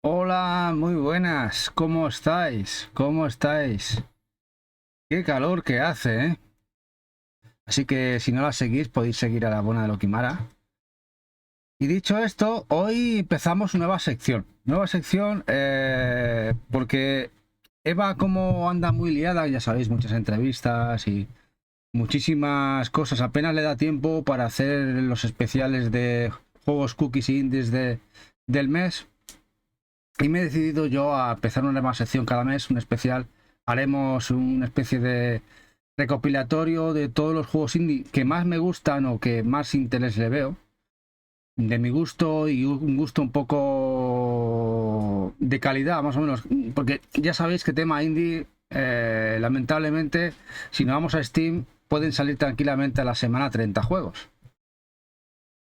Hola, muy buenas. ¿Cómo estáis? ¿Cómo estáis? Qué calor que hace, ¿eh? Así que si no la seguís, podéis seguir a la buena de Lokimara. Y dicho esto, hoy empezamos nueva sección. Nueva sección porque Eva, como anda muy liada, ya sabéis, muchas entrevistas y muchísimas cosas. Apenas le da tiempo para hacer los especiales de juegos cookies y indies del mes. Y me he decidido yo a empezar una nueva sección cada mes, un especial. Haremos una especie de recopilatorio de todos los juegos indie que más me gustan o que más interés le veo. De mi gusto y un gusto un poco de calidad, más o menos. Porque ya sabéis que tema indie, lamentablemente, si nos vamos a Steam, pueden salir tranquilamente a la semana 30 juegos.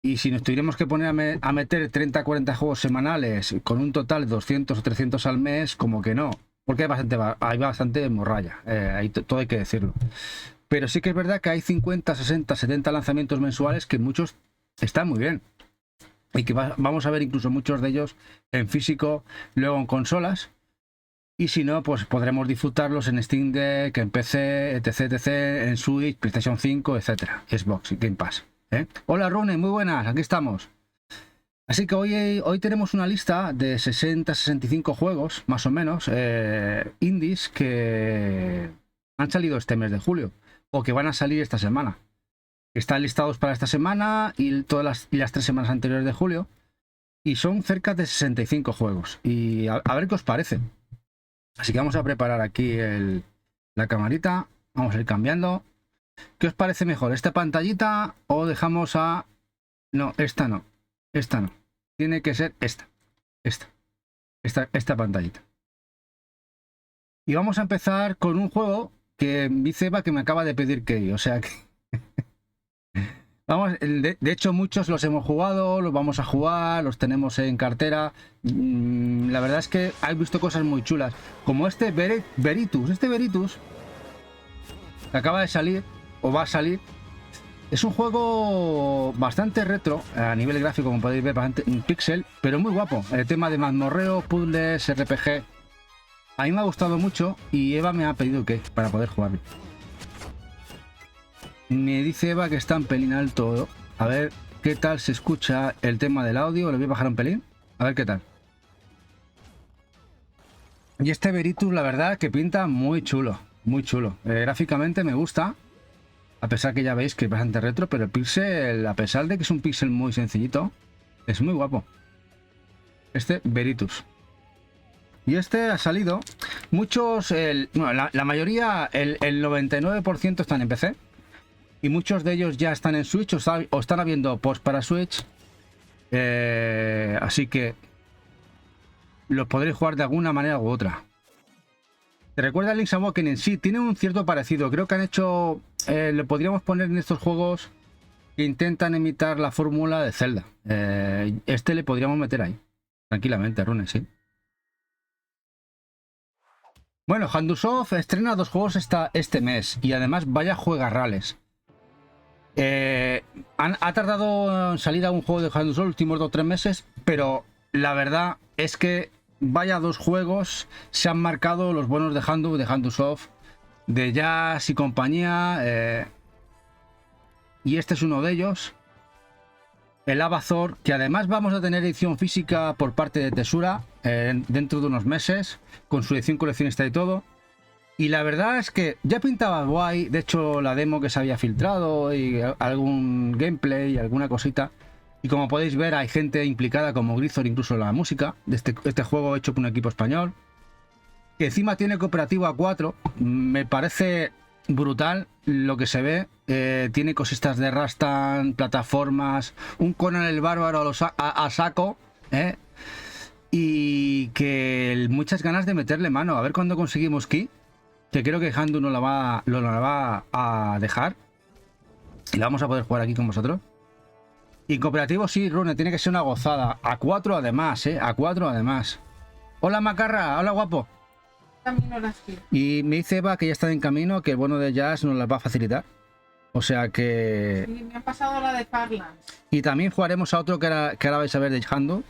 Y si nos tuviéramos que poner a meter 30 40 juegos semanales con un total de 200 o 300 al mes, como que no. Porque hay bastante morralla, todo hay que decirlo. Pero sí que es verdad que hay 50, 60, 70 lanzamientos mensuales que muchos están muy bien. Y que vamos a ver incluso muchos de ellos en físico, luego en consolas. Y si no, pues podremos disfrutarlos en Steam Deck, en PC, etc, en Switch, PlayStation 5, etcétera, Xbox y Game Pass. Hola Rune, muy buenas, aquí estamos. Así que hoy tenemos una lista de 60-65 juegos, más o menos, indies que han salido este mes de julio o que van a salir esta semana. Están listados para esta semana y todas las 3 semanas anteriores de julio. Y son cerca de 65 juegos. Y a ver qué os parece. Así que vamos a preparar aquí la camarita. Vamos a ir cambiando. ¿Qué os parece mejor? ¿Esta pantallita o dejamos a...? No, esta no. Esta no. Tiene que ser esta. Esta pantallita. Y vamos a empezar con un juego que dice Eva que me acaba de pedir que... O sea que... Vamos, de hecho, muchos los hemos jugado, los vamos a jugar, los tenemos en cartera. La verdad es que he visto cosas muy chulas. Como este Veritus. Este Veritus, que acaba de salir, o va a salir, es un juego bastante retro, a nivel gráfico, como podéis ver, bastante en pixel, pero muy guapo. El tema de mazmorreo, puzzles, RPG. A mí me ha gustado mucho y Eva me ha pedido que para poder jugarlo. Me dice Eva que está en pelín alto. A ver qué tal se escucha el tema del audio. Lo voy a bajar un pelín. A ver qué tal. Y este Veritus, la verdad, que pinta muy chulo. Muy chulo. Gráficamente me gusta. A pesar que ya veis que es bastante retro. Pero el pixel, a pesar de que es un pixel muy sencillito, es muy guapo. Este Veritus. Y este ha salido. Muchos, bueno, la mayoría, el 99% están en PC. Y muchos de ellos ya están en Switch o están habiendo post para Switch. Así que los podréis jugar de alguna manera u otra. ¿Te recuerda Link's Awakening? Sí, tiene un cierto parecido. Creo que han hecho... le podríamos poner en estos juegos que intentan imitar la fórmula de Zelda. Este le podríamos meter ahí. Tranquilamente, Rune, sí. Bueno, Handusoft estrena 2 juegos este mes. Y además vaya juegarrales. Ha tardado en salir a un juego de Handusoft los últimos 2 o 3 meses, pero la verdad es que vaya 2 juegos se han marcado los buenos de Handusoft, de Jazz y compañía, y este es uno de ellos, el Abazor, que además vamos a tener edición física por parte de Tesura dentro de unos meses, con su edición coleccionista y todo. Y la verdad es que ya pintaba guay. De hecho, la demo que se había filtrado y algún gameplay y alguna cosita. Y como podéis ver, hay gente implicada como Grisor, incluso en la música de este juego hecho por un equipo español. Que encima tiene cooperativo a 4. Me parece brutal lo que se ve. Tiene cositas de Rastan, plataformas, un Conan el Bárbaro a saco. Y que muchas ganas de meterle mano. A ver cuándo conseguimos Key. Que creo que Handu nos la va a dejar. Y la vamos a poder jugar aquí con vosotros. Y en cooperativo sí, Rune, tiene que ser una gozada. A 4 además, a 4 además. Hola Macarra, hola guapo. Y me dice Eva que ya está en camino, que el bueno de Jazz nos las va a facilitar. O sea que... Sí, me han pasado la de Farlands. Y también jugaremos a otro que ahora vais a ver de Handu.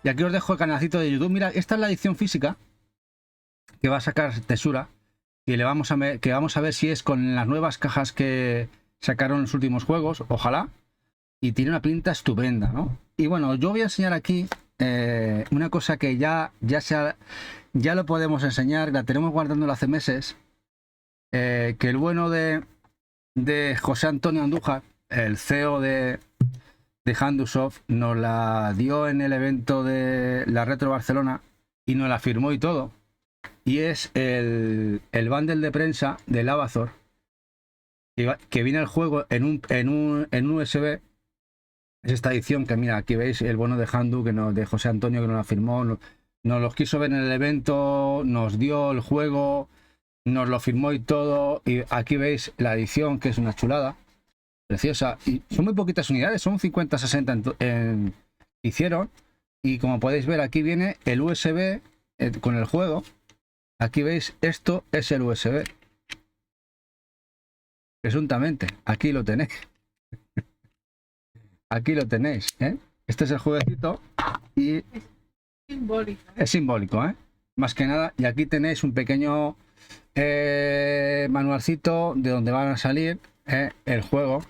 Y aquí os dejo el canalcito de YouTube. Mira, esta es la edición física que va a sacar Tesura. Y vamos a ver si es con las nuevas cajas que sacaron los últimos juegos. Ojalá. Y tiene una pinta estupenda, ¿no? Y bueno, yo voy a enseñar aquí una cosa que ya lo podemos enseñar. La tenemos guardándola hace meses. Que el bueno de José Antonio Andújar, el CEO de Handusoft, nos la dio en el evento de la Retro Barcelona y nos la firmó y todo. Y es el bundle de prensa del Avatar, que viene el juego en un USB. Es esta edición que, mira, aquí veis el bono de Handu, de José Antonio, que nos la firmó. Nos los quiso ver en el evento, nos dio el juego, nos lo firmó y todo. Y aquí veis la edición, que es una chulada, preciosa. Y son muy poquitas unidades, son 50-60 hicieron. Y como podéis ver, aquí viene el USB con el juego. Aquí veis, esto es el USB. Presuntamente, aquí lo tenéis. Aquí lo tenéis, ¿eh? Este es el jueguecito y Simbólico. es simbólico, ¿eh? Más que nada. Y aquí tenéis un pequeño manualcito de donde van a salir el juego.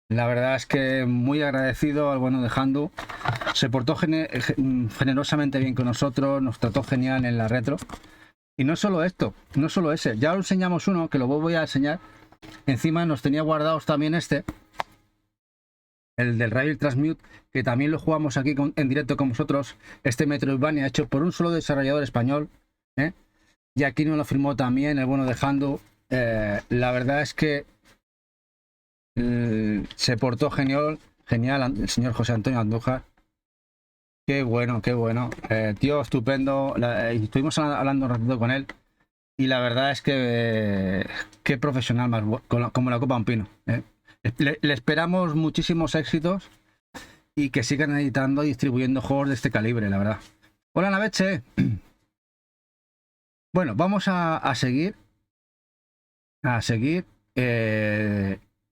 La verdad es que muy agradecido al bueno de Handu. Se portó generosamente bien con nosotros, nos trató genial en la retro. Y no solo esto, no solo ese. Ya os enseñamos uno, que lo voy a enseñar. Encima nos tenía guardados también el del Rail Transmute, que también lo jugamos aquí en directo con vosotros. Este Metroidvania hecho por un solo desarrollador español. Y aquí nos lo firmó también el bueno de Handu. La verdad es que se portó genial el señor José Antonio Andújar. Qué bueno, qué bueno. Tío, estupendo. Estuvimos hablando un ratito con él. Y la verdad es que qué profesional más como la copa de un pino. Le esperamos muchísimos éxitos y que sigan editando y distribuyendo juegos de este calibre, la verdad. Hola, Naveche. Bueno, vamos a seguir.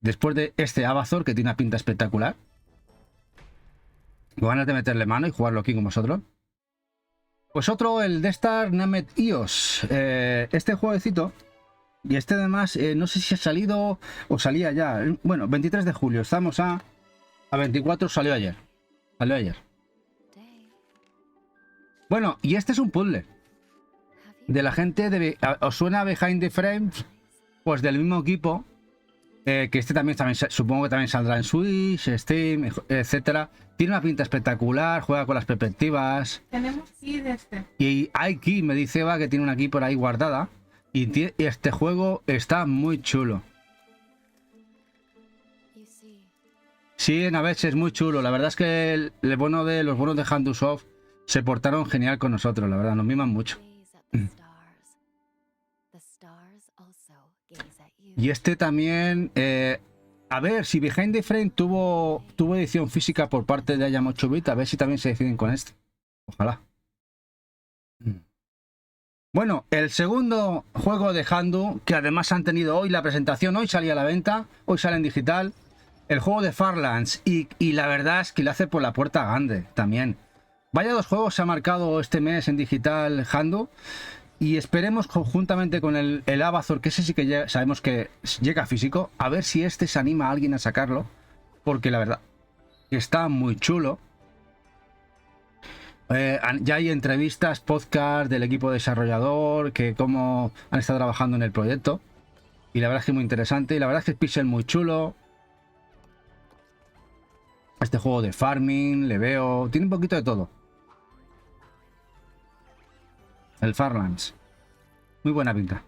Después de este Avatar, que tiene una pinta espectacular. Con ganas de meterle mano y jugarlo aquí con vosotros. Pues otro, el D-Star Namet iOS. Este jueguecito, y este además, no sé si ha salido o salía ya. Bueno, 23 de julio, estamos a 24, salió ayer. Bueno, y este es un puzzle. De la gente de... ¿Os suena Behind the Frames? Pues del mismo equipo. Que este también supongo que también saldrá en Switch, Steam, etcétera. Tiene una pinta espectacular, juega con las perspectivas. Tenemos key de este. Y hay key, me dice Eva, que tiene una key por ahí guardada. Y este juego está muy chulo. Sí, a veces es muy chulo. La verdad es que los bonos de Handusoft se portaron genial con nosotros, la verdad, nos miman mucho. Y este también, a ver si Behind the Frame tuvo edición física por parte de IAM 8-bit, a ver si también se deciden con este. Ojalá. Bueno, el segundo juego de Handu, que además han tenido hoy la presentación, hoy salía a la venta, hoy sale en digital, el juego de Farlands, y la verdad es que le hace por la puerta grande también. Vaya dos juegos se ha marcado este mes en digital Handu. Y esperemos conjuntamente con el Avatar, que ese sí que sabemos que llega físico, a ver si este se anima a alguien a sacarlo, porque la verdad está muy chulo. Ya hay entrevistas, podcast del equipo desarrollador, que cómo han estado trabajando en el proyecto, y la verdad es que es muy interesante, y la verdad es que es pixel muy chulo. Este juego de farming, le veo, tiene un poquito de todo. El Farlands. Muy buena pinta.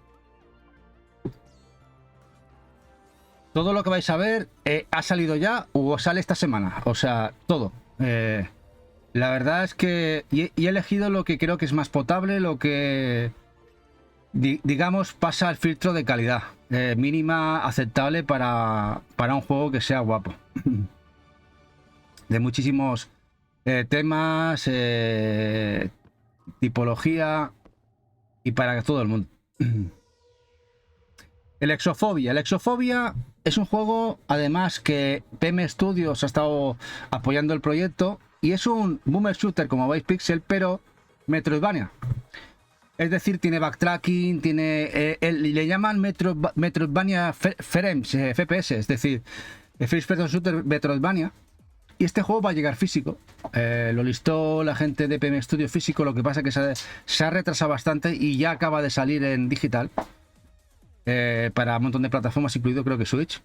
Todo lo que vais a ver ha salido ya o sale esta semana. O sea, todo. La verdad es que he elegido lo que creo que es más potable, lo que digamos pasa el filtro de calidad mínima aceptable para un juego que sea guapo. De muchísimos temas, tipología y para todo el mundo. El Exofobia. El Exofobia es un juego, además, que PM Studios ha estado apoyando el proyecto y es un boomer shooter, como veis, pixel, pero Metroidvania. Es decir, tiene backtracking, le llaman Metroidvania Frames, FPS, es decir, First Person Shooter Metroidvania. Y este juego va a llegar físico. Lo listó la gente de PM Studio físico, lo que pasa es que se ha retrasado bastante y ya acaba de salir en digital. Para un montón de plataformas, incluido creo que Switch.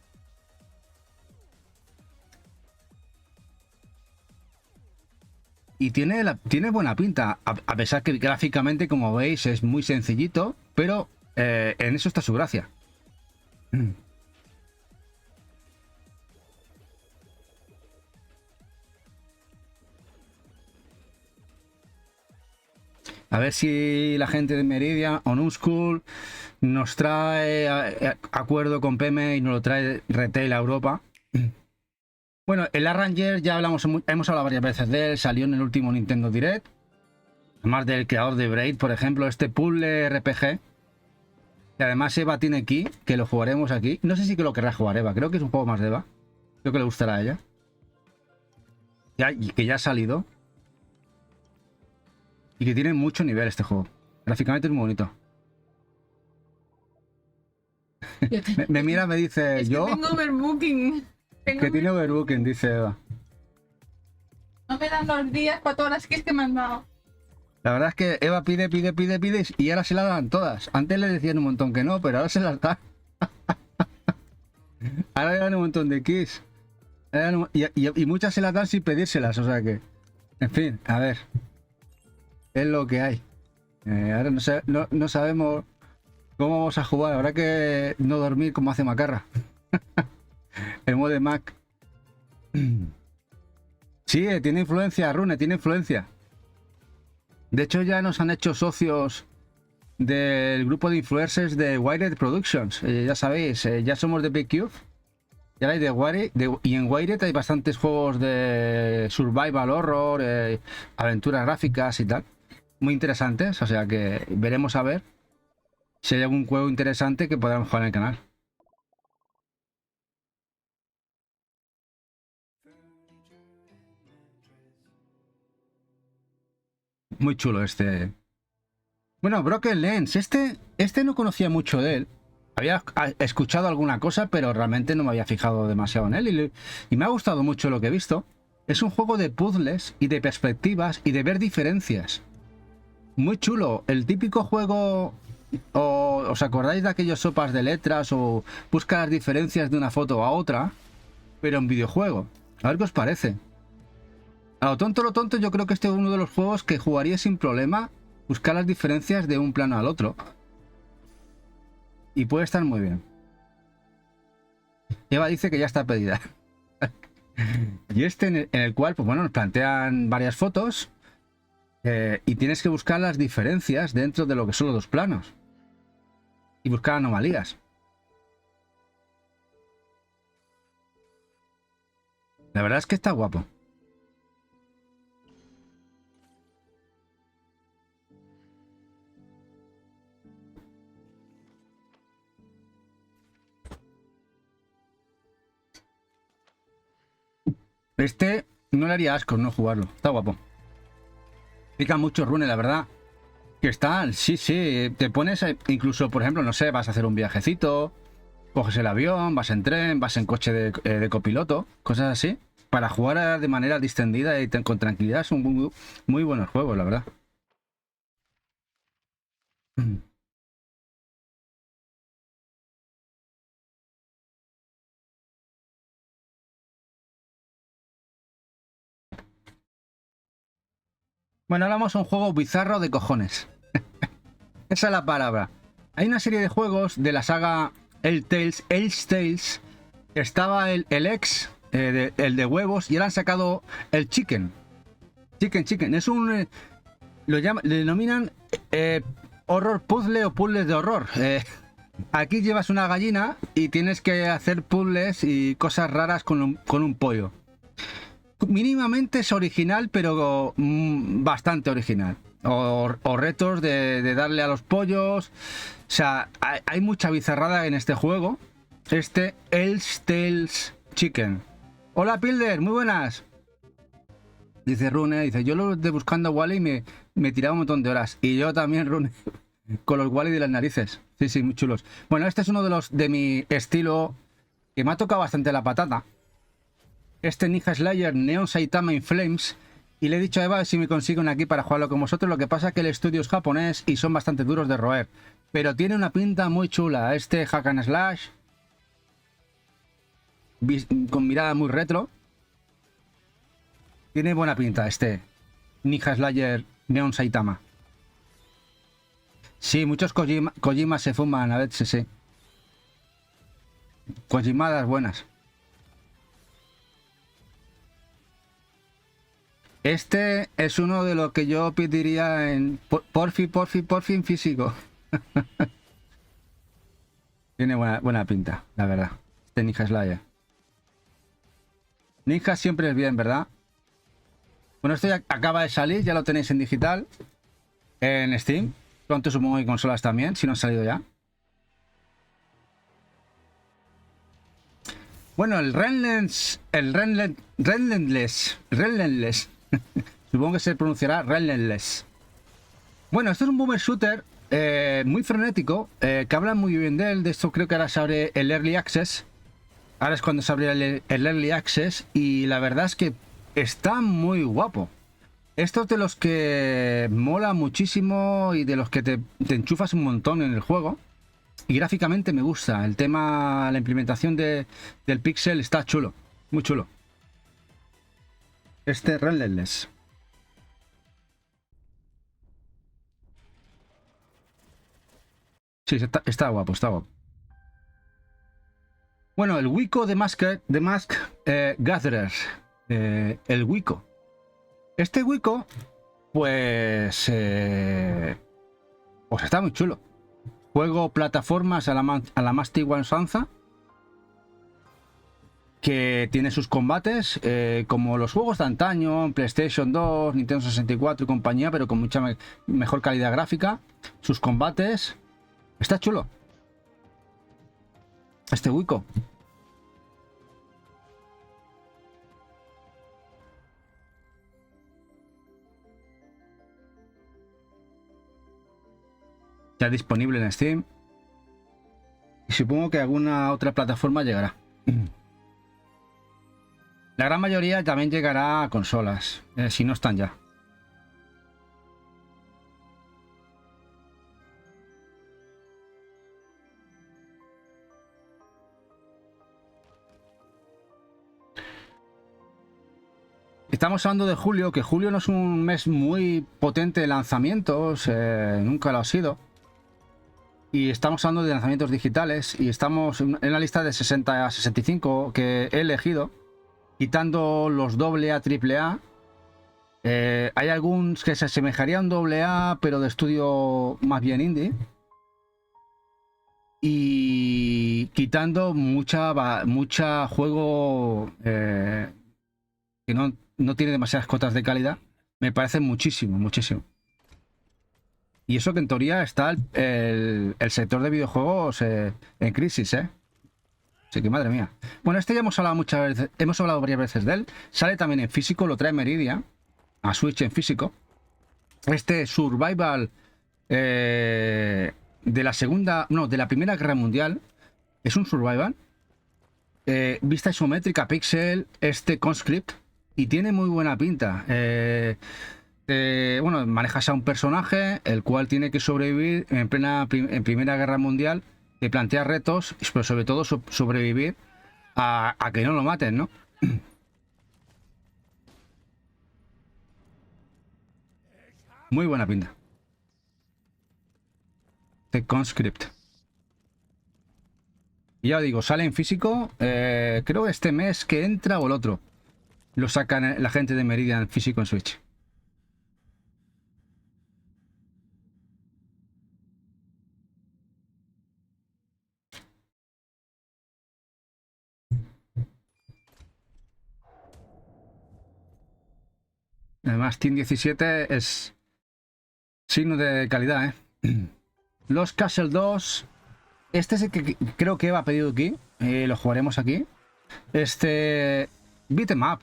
Y tiene buena pinta, a pesar que gráficamente, como veis, es muy sencillito, pero en eso está su gracia. A ver si la gente de Meridian o New School nos trae acuerdo con PM y nos lo trae retail a Europa. Bueno, el Arranger ya hemos hablado varias veces de él, salió en el último Nintendo Direct. Además del creador de Braid, por ejemplo, este puzzle RPG. Y además Eva tiene aquí, que lo jugaremos aquí. No sé si que lo querrá jugar Eva, creo que es un juego más de Eva. Creo que le gustará a ella. Que ya ha salido. Y que tiene mucho nivel este juego. Gráficamente es muy bonito. Me mira, me dice, es yo... que tengo overbooking. Que tiene overbooking, dice Eva. No me dan los días para todas las que me han dado. La verdad es que Eva pide y ahora se la dan todas. Antes le decían un montón que no, pero ahora se las da. Ahora le dan un montón de keys. Y muchas se las dan sin pedírselas, o sea que... En fin, a ver. Es lo que hay. Ahora no sabemos cómo vamos a jugar. Habrá que no dormir como hace Macarra. El modo de Mac. Sí, tiene influencia, Rune, tiene influencia. De hecho, ya nos han hecho socios del grupo de influencers de Wired Productions. Ya sabéis, ya somos de Big Cube. Ya hay de Wired, y en Wired hay bastantes juegos de survival horror, aventuras gráficas y tal. Muy interesantes, o sea que veremos a ver si hay algún juego interesante que podamos jugar en el canal. Muy chulo este. Bueno, Broken Lens, este no conocía mucho de él. Había escuchado alguna cosa, pero realmente no me había fijado demasiado en él. Y me ha gustado mucho lo que he visto. Es un juego de puzzles y de perspectivas y de ver diferencias. Muy chulo. El típico juego... ¿Os acordáis de aquellos sopas de letras o busca las diferencias de una foto a otra? Pero en videojuego. A ver qué os parece. A lo tonto, yo creo que este es uno de los juegos que jugaría sin problema. Buscar las diferencias de un plano al otro. Y puede estar muy bien. Eva dice que ya está pedida. Y este en el cual, pues bueno, nos plantean varias fotos. Y tienes que buscar las diferencias dentro de lo que son los dos planos. Y buscar anomalías. La verdad es que está guapo. Este no le haría asco no jugarlo. Está guapo. Pica mucho Rune, la verdad. Que están, sí, te pones, incluso, por ejemplo, no sé, vas a hacer un viajecito, coges el avión, vas en tren, vas en coche de copiloto, cosas así, para jugar de manera distendida y con tranquilidad. Son muy buenos juegos, la verdad. Bueno, ahora vamos a un juego bizarro de cojones. Esa es la palabra. Hay una serie de juegos de la saga Elle's Tales. Estaba el ex, el de huevos, y ahora han sacado el Chicken. Chicken. Es un... le denominan horror puzzle o puzzles de horror. Aquí llevas una gallina y tienes que hacer puzzles y cosas raras con un pollo. Mínimamente es original, pero bastante original. O retos de darle a los pollos. O sea, hay mucha bizarrada en este juego. Elle's Tales Chicken. Hola, Pilder, muy buenas. Dice Rune, dice, yo lo de buscando a Wally me tiraba un montón de horas. Y yo también, Rune, con los Wally de las narices. Sí, sí, muy chulos. Bueno, este es uno de los de mi estilo que me ha tocado bastante la patata. Este Ninja Slayer Neon Saitama in Flames. Y le he dicho a Eva si me consiguen aquí para jugarlo con vosotros. Lo que pasa es que el estudio es japonés y son bastante duros de roer. Pero tiene una pinta muy chula. Este Hack and Slash. Con mirada muy retro. Tiene buena pinta este Ninja Slayer Neon Saitama. Sí, muchos Kojima se fuman, a ver, sí, sí. Kojimadas buenas. Este es uno de los que yo pediría en porfi en físico. Tiene buena pinta, la verdad. Este Ninja Slayer. Ninja siempre es bien, ¿verdad? Bueno, esto ya acaba de salir, ya lo tenéis en digital. En Steam. Pronto supongo que consolas también, si no han salido ya. Bueno, el Relentless. Supongo que se pronunciará Relentless. Bueno, esto es un boomer shooter muy frenético, que hablan muy bien de él. De esto creo que ahora se abre el Early Access. Ahora es cuando se abre el Early Access. Y la verdad es que está muy guapo. Estos de los que mola muchísimo y de los que te enchufas un montón en el juego. Y gráficamente me gusta. El tema, la implementación del pixel está chulo. Muy chulo. Este Relentless. Sí, está guapo, está guapo. Bueno, el Wico de Mask Gatherers. El Wico. Este Wico, pues está muy chulo. Juego plataformas a la más antigua usanza, que tiene sus combates como los juegos de antaño, en PlayStation 2, Nintendo 64 y compañía, pero con mucha mejor calidad gráfica. Sus combates. Está chulo. Este Wico. Ya disponible en Steam. Y supongo que alguna otra plataforma llegará. La gran mayoría también llegará a consolas, si no están ya. Estamos hablando de julio, que julio no es un mes muy potente de lanzamientos, nunca lo ha sido. Y estamos hablando de lanzamientos digitales y estamos en la lista de 60 a 65 que he elegido, quitando los AA, AAA. Hay algunos que se asemejarían a un AA, pero de estudio más bien indie. Y quitando mucha juego que no tiene demasiadas cotas de calidad. Me parece muchísimo. Y eso que en teoría está el sector de videojuegos en crisis, ¿eh? Así que madre mía. Bueno, este ya hemos hablado varias veces de él. Sale también en físico, lo trae Meridia a Switch en físico. Este Survival de la Primera Guerra Mundial. Es un Survival. Vista isométrica, pixel, Conscript. Y tiene muy buena pinta. Bueno, manejas a un personaje el cual tiene que sobrevivir en Primera Guerra Mundial. Te plantea retos, pero sobre todo sobrevivir a que no lo maten, ¿no? Muy buena pinta. The Conscript. Y ya digo, sale en físico, creo este mes que entra o el otro. Lo sacan la gente de Meridian físico en Switch. Además, Team 17 es signo de calidad, ¿eh? Los Castle 2. Este es el que creo que Eva ha pedido aquí. Lo jugaremos aquí. Beat 'em up.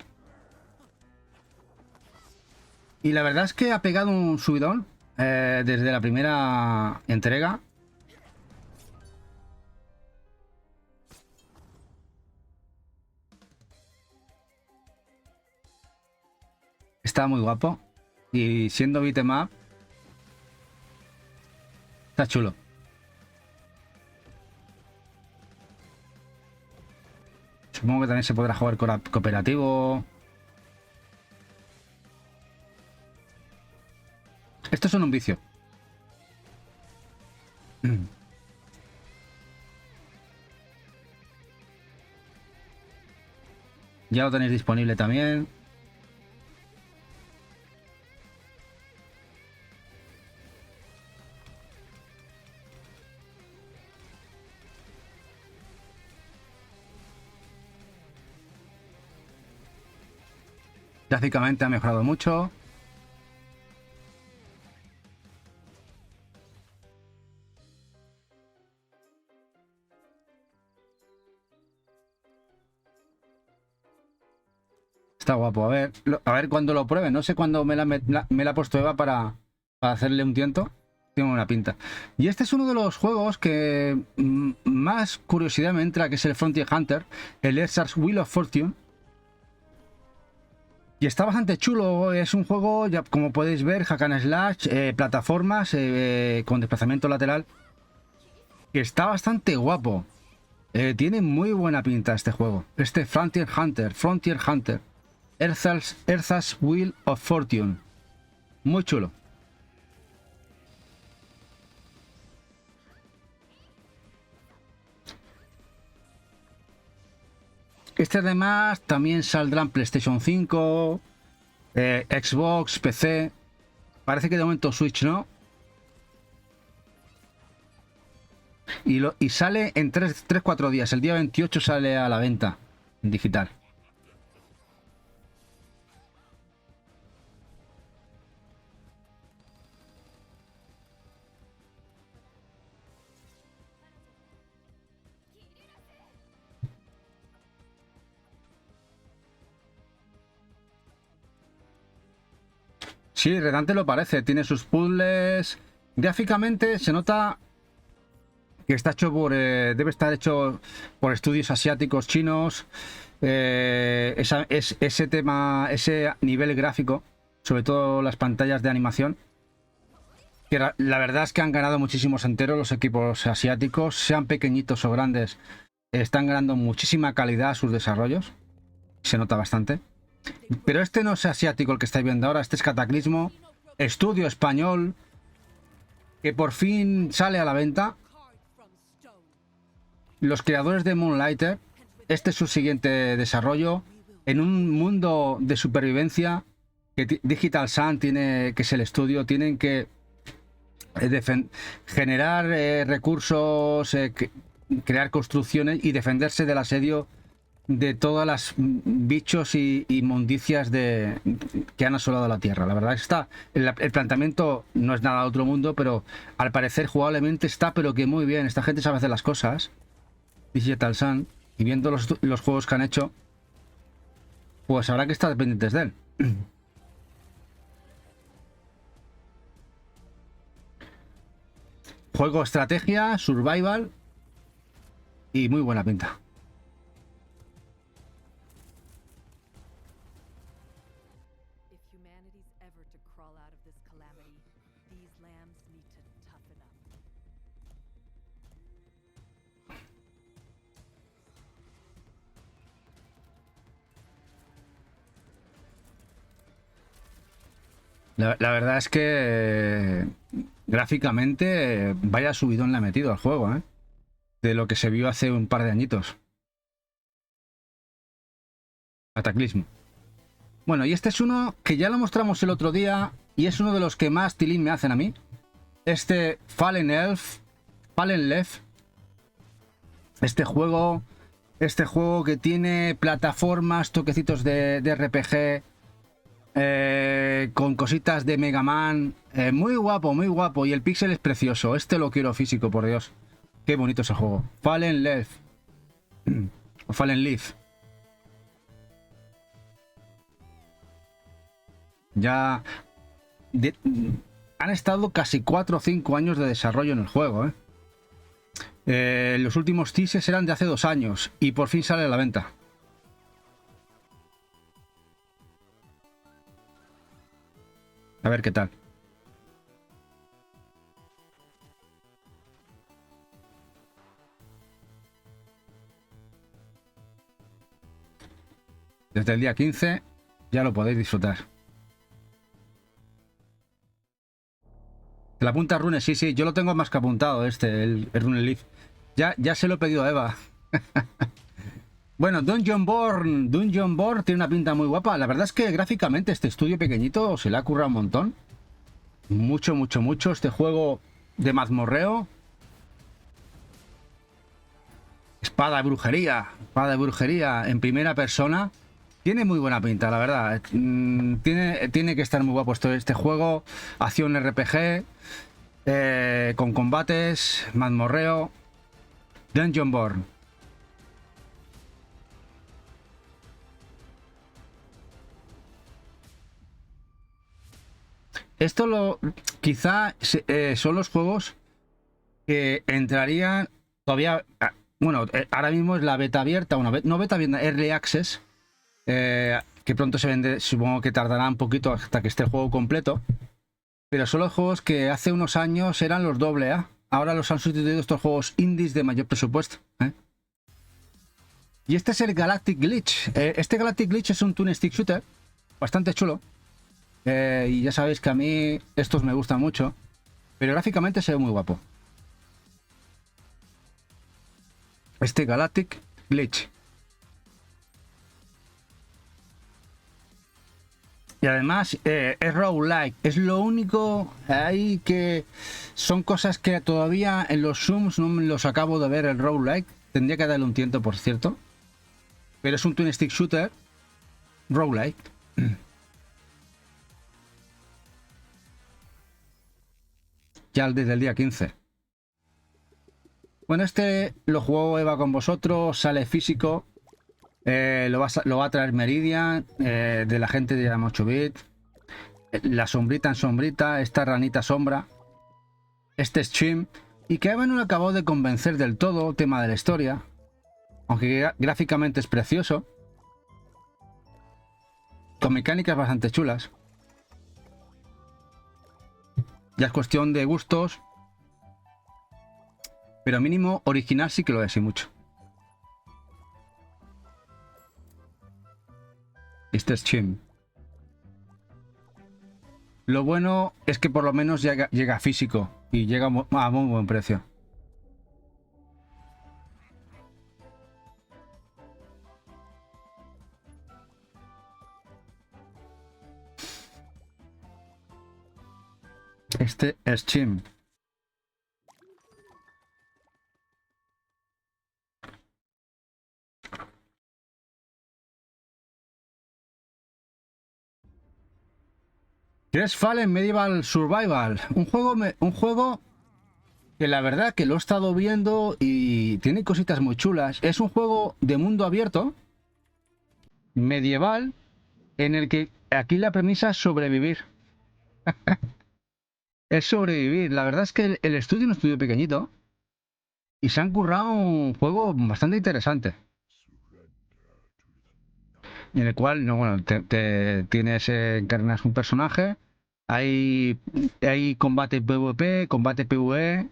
Y la verdad es que ha pegado un subidón desde la primera entrega. Está muy guapo. Y siendo beat'em up, está chulo. Supongo que también se podrá jugar cooperativo. Estos son un vicio. Ya lo tenéis disponible también. Gráficamente ha mejorado mucho. Está guapo. A ver cuando lo pruebe. No sé cuándo me la ha puesto Eva para hacerle un tiento. Tiene una pinta. Y este es uno de los juegos que más curiosidad me entra, que es el Frontier Hunter, el Ersatz Wheel of Fortune. Y está bastante chulo. Es un juego, ya como podéis ver, hack and slash, plataformas con desplazamiento lateral. Que está bastante guapo. Tiene muy buena pinta este juego. Este Frontier Hunter. Ersatz Wheel of Fortune. Muy chulo. Este además también saldrá en PlayStation 5, Xbox, PC. Parece que de momento Switch no. Y sale en 3-4 días. El día 28 sale a la venta en digital. Sí, redante lo parece. Tiene sus puzzles. Gráficamente se nota que está hecho debe estar hecho por estudios asiáticos, chinos. Ese tema, ese nivel gráfico, sobre todo las pantallas de animación, que la verdad es que han ganado muchísimos enteros los equipos asiáticos, sean pequeñitos o grandes, están ganando muchísima calidad a sus desarrollos. Se nota bastante. Pero este no es asiático el que estáis viendo ahora, este es Cataclismo, estudio español, que por fin sale a la venta. Los creadores de Moonlighter, este es su siguiente desarrollo en un mundo de supervivencia que Digital Sun tiene, que es el estudio, tienen que generar recursos, crear construcciones y defenderse del asedio de todas las bichos y inmundicias que han asolado la Tierra. La verdad es que el planteamiento no es nada de otro mundo, pero al parecer jugablemente está, pero que muy bien. Esta gente sabe hacer las cosas. Digital Sun, y viendo los juegos que han hecho, pues habrá que estar pendientes de él. Juego estrategia, survival y muy buena pinta. La verdad es que gráficamente vaya subidón le ha metido al juego, ¿eh? De lo que se vio hace un par de añitos. Cataclismo. Bueno, y este es uno que ya lo mostramos el otro día y es uno de los que más tilín me hacen a mí. Este Fallen Left. Este juego que tiene plataformas, toquecitos de RPG, con cositas de Mega Man. Muy guapo, muy guapo. Y el pixel es precioso. Este lo quiero físico, por Dios. Qué bonito ese juego. Fallen Left. O Fallen Leaf. Ya han estado casi 4 o 5 años de desarrollo en el juego, ¿eh? Los últimos teasers eran de hace 2 años y por fin sale a la venta. A ver qué tal. Desde el día 15 ya lo podéis disfrutar. La punta Rune, sí, sí, yo lo tengo más que apuntado el Rune Leaf. Ya se lo he pedido a Eva. Bueno, Dungeon Born tiene una pinta muy guapa. La verdad es que gráficamente este estudio pequeñito se le ha currado un montón. Mucho, mucho, mucho. Este juego de mazmorreo. Espada de brujería en primera persona. Tiene muy buena pinta, la verdad. Tiene que estar muy guapo este juego. Acción RPG, con combates, mazmorreo. Dungeon Born. Esto quizá son los juegos que entrarían todavía. Bueno, ahora mismo es la beta abierta, no beta abierta, Early Access, que pronto se vende, supongo que tardará un poquito hasta que esté el juego completo. Pero son los juegos que hace unos años eran los AA. Ahora los han sustituido estos juegos indies de mayor presupuesto, ¿eh? Y este es el Galactic Glitch. Este Galactic Glitch es un twin stick shooter bastante chulo. Y ya sabéis que a mí estos me gustan mucho. Pero gráficamente se ve muy guapo. Este Galactic Glitch. Y además es roguelike. Es lo único ahí que son cosas que todavía en los zooms no me los acabo de ver el roguelike. Tendría que darle un tiento, por cierto. Pero es un twin stick shooter roguelike. Ya desde el día 15. Bueno, este lo jugó Eva con vosotros. Sale físico. Lo va a traer Meridian, de la gente de 8-bit. La sombrita en sombrita, esta ranita sombra. Este es Chim. Y que Eva no lo acabó de convencer del todo, tema de la historia. Aunque gráficamente es precioso. Con mecánicas bastante chulas. Ya es cuestión de gustos. Pero mínimo original sí que lo es y mucho. Este es Chim. Lo bueno es que por lo menos llega físico y llega a muy buen precio. Este es Chim. Crestfallen Medieval Survival. Un juego que la verdad que lo he estado viendo y tiene cositas muy chulas. Es un juego de mundo abierto, medieval, en el que aquí la premisa es sobrevivir. Es sobrevivir. La verdad es que el estudio es un estudio pequeñito y se han currado un juego bastante interesante. En el cual, no, bueno, encarnas un personaje, hay combate PvP, combate PvE,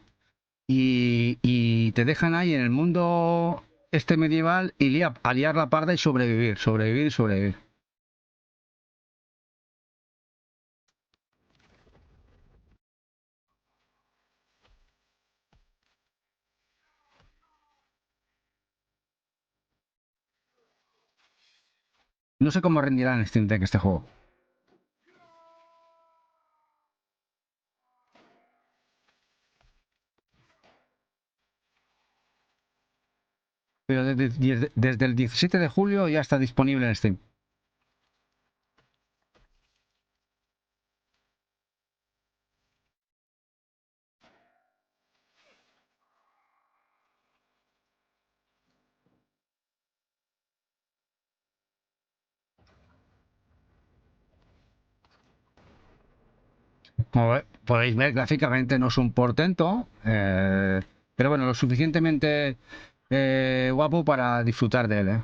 y te dejan ahí en el mundo este medieval y a liar la parda y sobrevivir, sobrevivir y sobrevivir. No sé cómo rendirá en Steam Deck este juego. Pero desde el 17 de julio ya está disponible en Steam. Como podéis ver, gráficamente no es un portento, pero bueno, lo suficientemente guapo para disfrutar de él, ¿eh?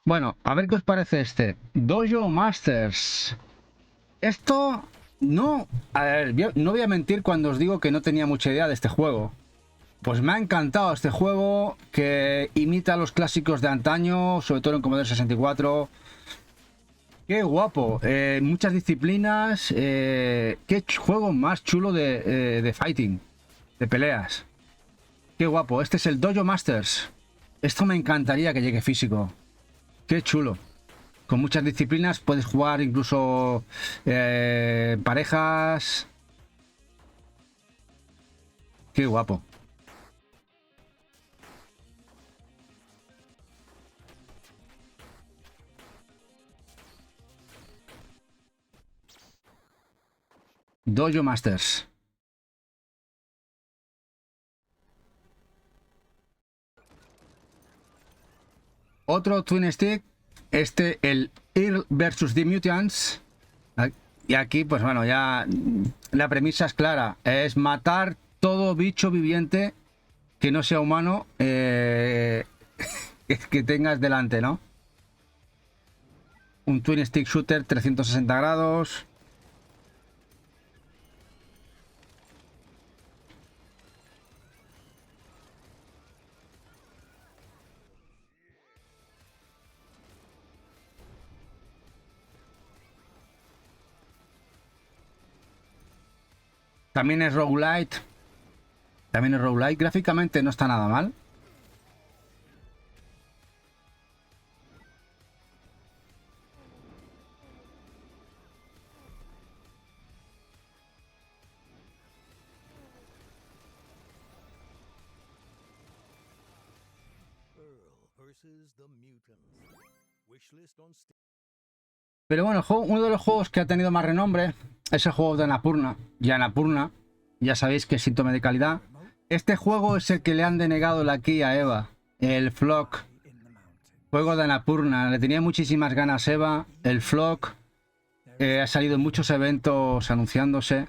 Bueno, a ver qué os parece este. Dojo Masters. Esto no... A ver, no voy a mentir cuando os digo que no tenía mucha idea de este juego. Pues me ha encantado este juego que imita los clásicos de antaño, sobre todo en Commodore 64. Qué guapo, muchas disciplinas. Qué juego más chulo de fighting, de peleas. Qué guapo, este es el Dojo Masters. Esto me encantaría que llegue físico. Qué chulo. Con muchas disciplinas puedes jugar incluso parejas. Qué guapo. Dojo Masters. Otro Twin Stick. Este, el Earl vs The Mutants. Y aquí, pues bueno, ya la premisa es clara. Es matar todo bicho viviente que no sea humano que tengas delante, ¿no? Un Twin Stick Shooter 360 grados. También es roguelite. También es roguelite. Gráficamente no está nada mal. Pero bueno, uno de los juegos que ha tenido más renombre es el juego de Annapurna. Y Annapurna, ya sabéis que es síntoma de calidad. Este juego es el que le han denegado la key a Eva, el Flock. Juego de Annapurna, le tenía muchísimas ganas Eva, el Flock. Ha salido en muchos eventos anunciándose.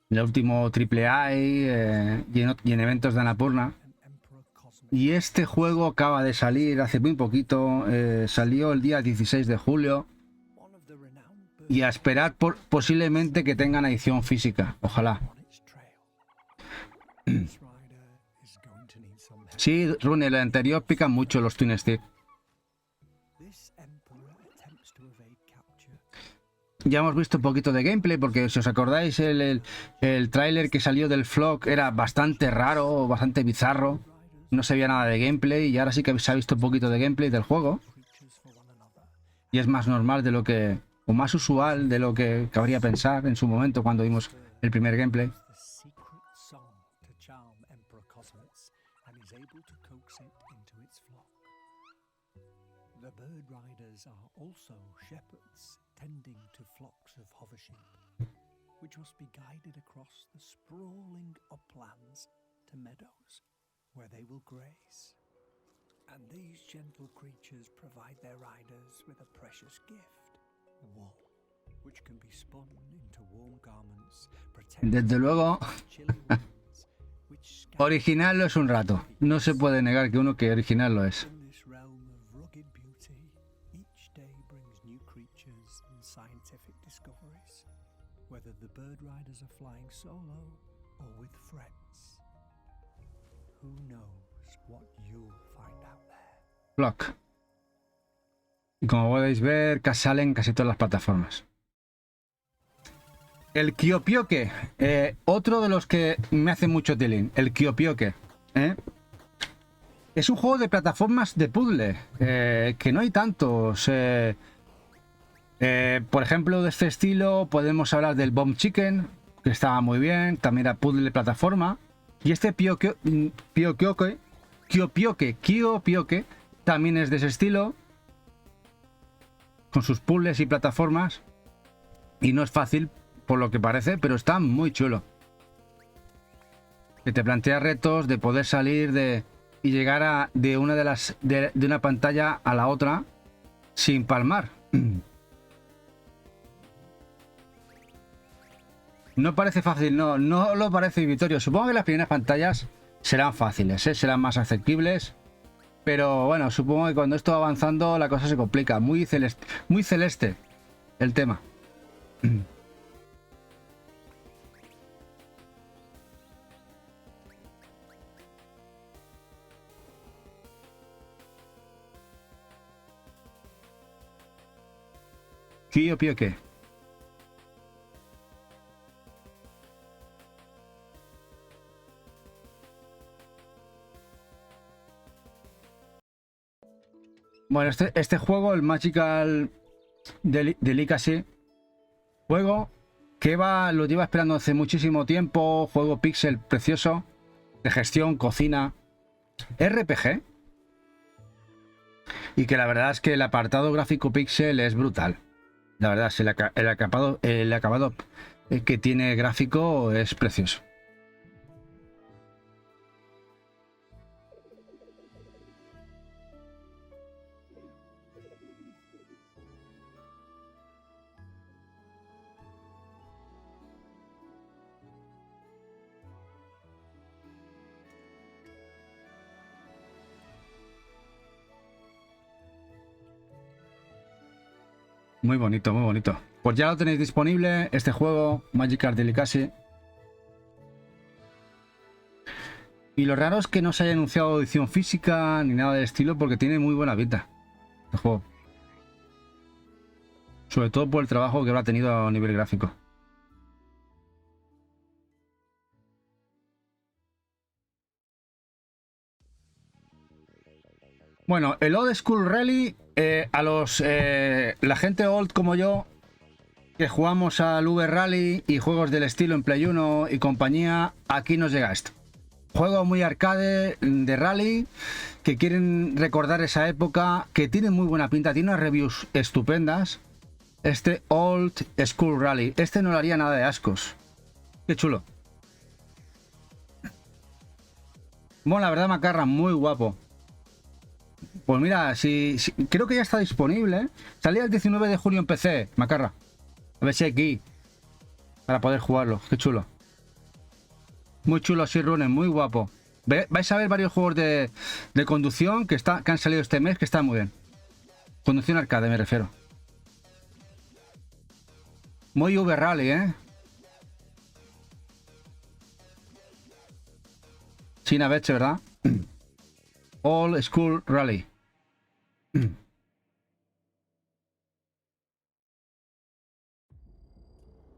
El último AAA y en eventos de Annapurna. Y este juego acaba de salir hace muy poquito, salió el día 16 de julio. Y a esperar posiblemente que tengan edición física, ojalá. Sí, Rune, el anterior pican mucho los Twin Stick. Ya hemos visto un poquito de gameplay, porque si os acordáis, el tráiler que salió del Flock era bastante raro, bastante bizarro. No se veía nada de gameplay y ahora sí que se ha visto un poquito de gameplay del juego. Y es más normal de lo que... o más usual de lo que cabría pensar en su momento cuando vimos el primer gameplay. The bird riders are also shepherds tending to flocks of hover sheep, which must be guided across the sprawling uplands to meadows where they will graze. And these gentle creatures provide their riders with a precious gift, wool, which can be spun into warm garments. Desde luego, original lo es un rato. No se puede negar que uno que original lo es. Whether the bird riders are flying solo or with friends, who knows what you'll find out there. Flock. Y como podéis ver, salen casi todas las plataformas. El Kyopioke, otro de los que me hace mucho tilín. El Kyopioke, es un juego de plataformas de puzzle, que no hay tantos. Por ejemplo, de este estilo podemos hablar del Bomb Chicken, que estaba muy bien, también era puzzle de plataforma. Y este Kyopioke también es de ese estilo, con sus puzzles y plataformas. Y no es fácil, por lo que parece, pero está muy chulo. Que te plantea retos de poder salir y llegar de una pantalla a la otra sin palmar. No parece fácil, no lo parece, Vittorio. Supongo que las primeras pantallas serán fáciles, serán más asequibles. Pero bueno, supongo que cuando esto va avanzando la cosa se complica. Muy celeste el tema. Kyopioke. Bueno, este juego, el Magical Delicacy, juego que lo lleva esperando hace muchísimo tiempo, juego pixel precioso, de gestión, cocina, RPG, y que la verdad es que el apartado gráfico pixel es brutal. La verdad es que el acabado que tiene gráfico es precioso. Muy bonito, muy bonito. Pues ya lo tenéis disponible, este juego, Magical Delicacy. Y lo raro es que no se haya anunciado edición física ni nada del estilo, porque tiene muy buena pinta este juego. Sobre todo por el trabajo que habrá tenido a nivel gráfico. Bueno, el Old School Rally, la gente old como yo, que jugamos al V-Rally y juegos del estilo en Play 1 y compañía, aquí nos llega esto. Juego muy arcade de rally, que quieren recordar esa época, que tiene muy buena pinta, tiene unas reviews estupendas. Este Old School Rally, este no le haría nada de ascos. Qué chulo. Bueno, la verdad, Macarra, muy guapo. Pues mira, creo que ya está disponible, ¿eh? Salía el 19 de junio en PC, Macarra. A ver si hay aquí para poder jugarlo. Qué chulo. Muy chulo, sí, Runen, muy guapo. Vais a ver varios juegos de conducción que han salido este mes que están muy bien. Conducción arcade, me refiero. Muy V-Rally, ¿eh? China Beche, ¿verdad? Old School Rally.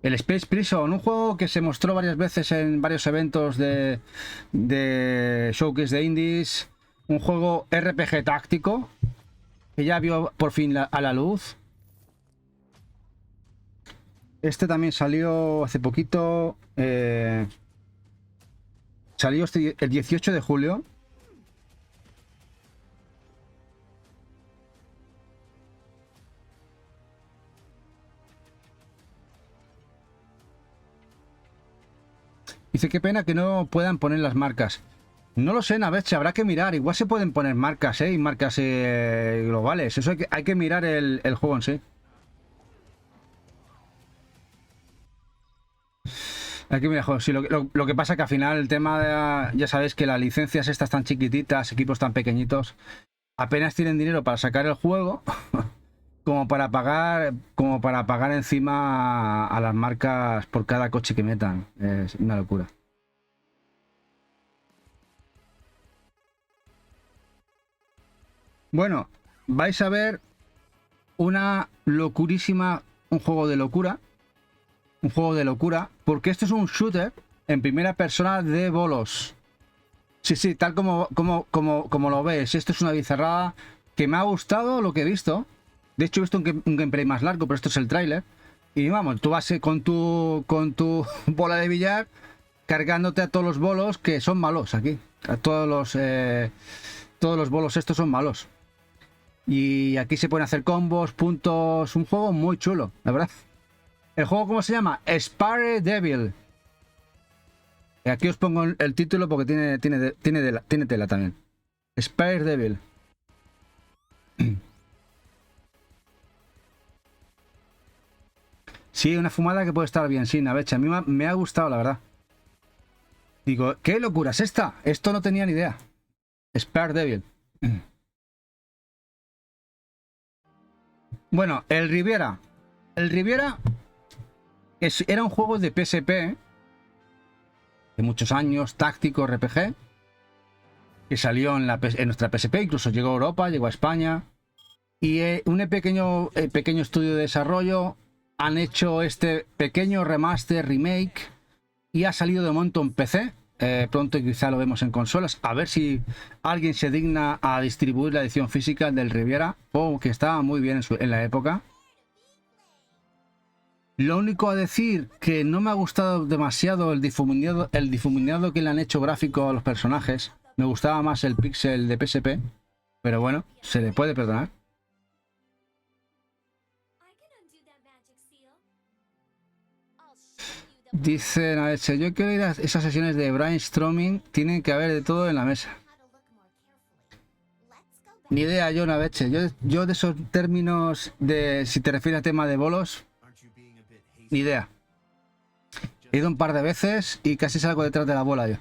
El Space Prison, un juego que se mostró varias veces en varios eventos de showcase de indies. Un juego RPG táctico que ya vio por fin a la luz. Este también salió hace poquito. Salió el 18 de julio. Dice, qué pena que no puedan poner las marcas. No lo sé, Naveche, habrá que mirar. Igual se pueden poner marcas, y marcas globales. Eso hay que mirar el juego en sí. Hay que mirar el juego. Sí, lo que pasa que al final el tema ya sabéis que las licencias estas tan chiquititas, equipos tan pequeñitos, apenas tienen dinero para sacar el juego como para pagar encima a las marcas por cada coche que metan. Es una locura. Bueno, vais a ver un juego de locura. Un juego de locura, porque esto es un shooter en primera persona de bolos. Sí, tal como lo ves. Esto es una bizarrada que me ha gustado lo que he visto. De hecho, he visto un gameplay más largo, pero esto es el tráiler. Y vamos, tú vas con tu bola de billar cargándote a todos los bolos que son malos aquí. A todos los bolos estos son malos. Y aquí se pueden hacer combos, puntos. Un juego muy chulo, la verdad. ¿El juego cómo se llama? Spare Devil. Y aquí os pongo el título porque tiene tela también. Spare Devil. Sí, una fumada que puede estar bien, sí, Navecha. A mí me ha gustado, la verdad. Digo, ¿qué locura es esta? Esto no tenía ni idea. Spare Devil. Bueno, el Riviera. El Riviera era un juego de PSP de muchos años, táctico RPG, que salió en nuestra PSP, incluso llegó a Europa, llegó a España. Y un pequeño estudio de desarrollo han hecho este pequeño remaster, remake, y ha salido de momento en PC. Pronto quizá lo vemos en consolas. A ver si alguien se digna a distribuir la edición física del Riviera, juego que estaba muy bien en la época. Lo único a decir que no me ha gustado demasiado el difuminado que le han hecho gráfico a los personajes. Me gustaba más el pixel de PSP, pero bueno, se le puede perdonar. Dice Naveche, yo quiero ir a esas sesiones de brainstorming, tienen que haber de todo en la mesa. Ni idea yo, Naveche, yo de esos términos de si te refieres a tema de bolos, ni idea. He ido un par de veces y casi salgo detrás de la bola yo.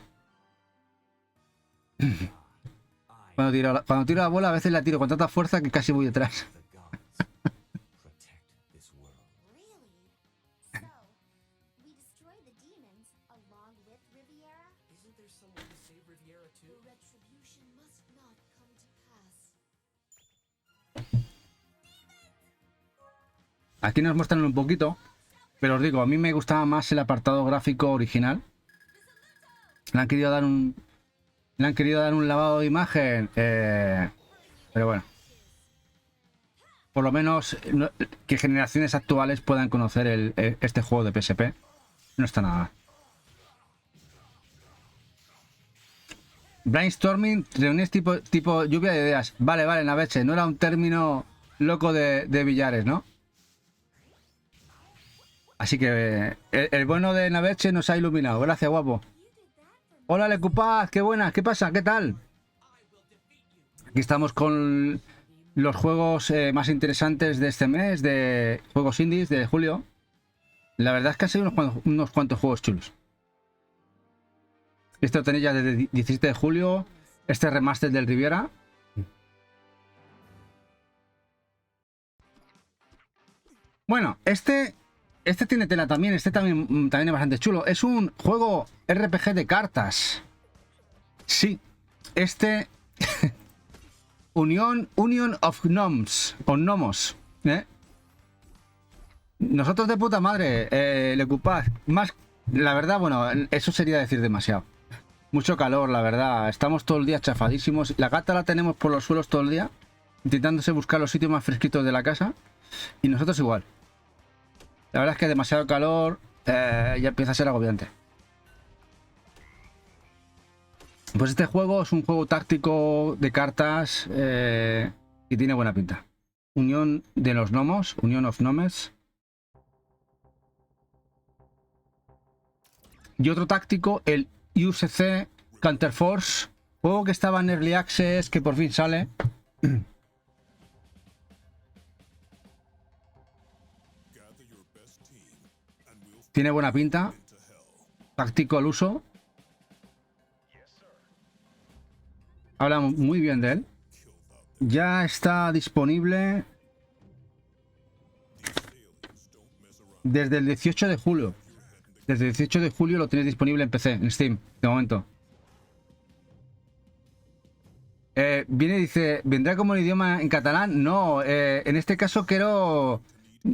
Cuando tiro la bola a veces la tiro con tanta fuerza que casi voy detrás. Aquí nos muestran un poquito, pero os digo, a mí me gustaba más el apartado gráfico original. Le han querido dar un lavado de imagen, pero bueno. Por lo menos que generaciones actuales puedan conocer este juego de PSP. No está nada. Brainstorming, reuniones tipo lluvia de ideas. Vale, Naveche, no era un término loco de billares, ¿no? Así que el bueno de Naveche nos ha iluminado. Gracias, guapo. Hola, Lecupaz, qué buenas, ¿qué pasa? ¿Qué tal? Aquí estamos con los juegos más interesantes de este mes, de juegos indies de julio. La verdad es que han sido unos cuantos juegos chulos. Esto lo tenéis ya desde el 17 de julio. Este remaster del Riviera. Bueno, este tiene tela también. Este también es bastante chulo. Es un juego RPG de cartas. Sí. Este... Union of Gnomes. O Gnomos. Nosotros de puta madre. Lecupaz. Más... La verdad, bueno, eso sería decir demasiado. Mucho calor, la verdad. Estamos todo el día chafadísimos. La gata la tenemos por los suelos todo el día, intentándose buscar los sitios más fresquitos de la casa. Y nosotros igual. La verdad es que demasiado calor ya empieza a ser agobiante. Pues este juego es un juego táctico de cartas y tiene buena pinta. Unión de los Gnomos, Union of Gnomes. Y otro táctico, el UCC Counterforce, juego que estaba en Early Access, que por fin sale. Tiene buena pinta. Táctico al uso. Habla muy bien de él. Ya está disponible desde el 18 de julio. Desde el 18 de julio lo tenéis disponible en PC, en Steam, de momento. Viene y dice, ¿vendrá como el idioma en catalán? No, en este caso quiero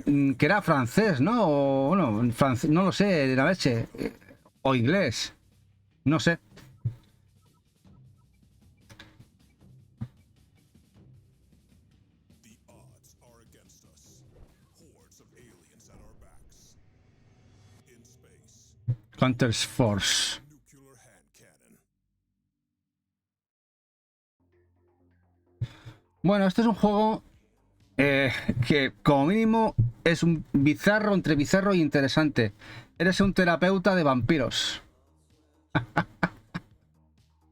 que era francés, ¿no? O, bueno, francés, no lo sé, de la leche. O inglés. No sé. Hunter's Force. Bueno, este es un juego que como mínimo es un bizarro, entre bizarro y interesante. Eres un terapeuta de vampiros.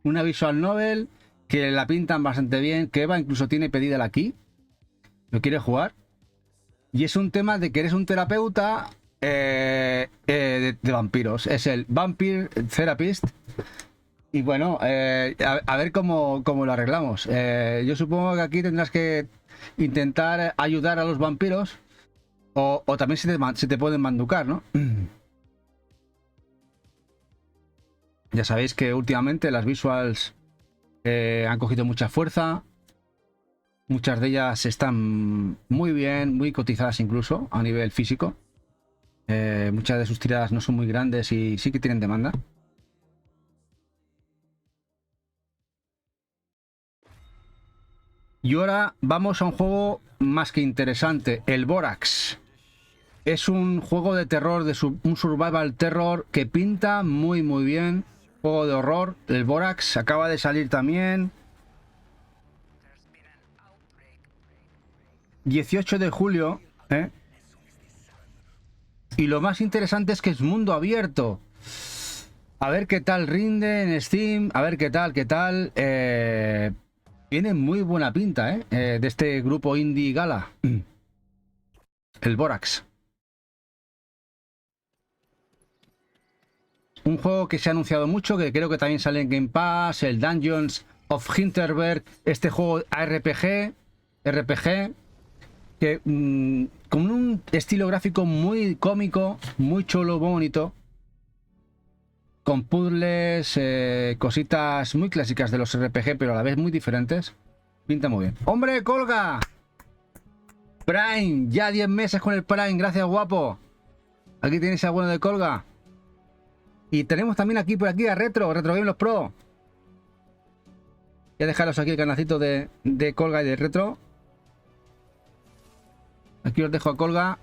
Una visual novel que la pintan bastante bien, que Eva incluso tiene pedida aquí. ¿Lo quiere jugar? Y es un tema de que eres un terapeuta de vampiros. Es el Vampire Therapist. Y bueno, a ver cómo lo arreglamos. Yo supongo que aquí tendrás que intentar ayudar a los vampiros. O también se te pueden manducar, ¿no? Ya sabéis que últimamente las visuals han cogido mucha fuerza. Muchas de ellas están muy bien, muy cotizadas incluso a nivel físico. Muchas de sus tiradas no son muy grandes y sí que tienen demanda. Y ahora vamos a un juego más que interesante, el Borax. Es un juego de terror, un survival terror que pinta muy muy bien. Juego de horror, el Borax acaba de salir también. 18 de julio, ¿eh? Y lo más interesante es que es mundo abierto. A ver qué tal rinde en Steam, a ver qué tal. Tiene muy buena pinta, ¿eh? De este grupo indie Gala. El Borax. Un juego que se ha anunciado mucho, que creo que también sale en Game Pass, el Dungeons of Hinterberg, este juego RPG, que con un estilo gráfico muy cómico, muy chulo, muy bonito, con puzzles, cositas muy clásicas de los RPG, pero a la vez muy diferentes. Pinta muy bien. ¡Hombre, Colga! Prime, ya 10 meses con el Prime, gracias, guapo. Aquí tienes a bueno de Colga. Y tenemos también aquí por aquí a Retro Game Los Pro. Voy a dejaros aquí el canalcito de Colga y de Retro. Aquí os dejo a Colga,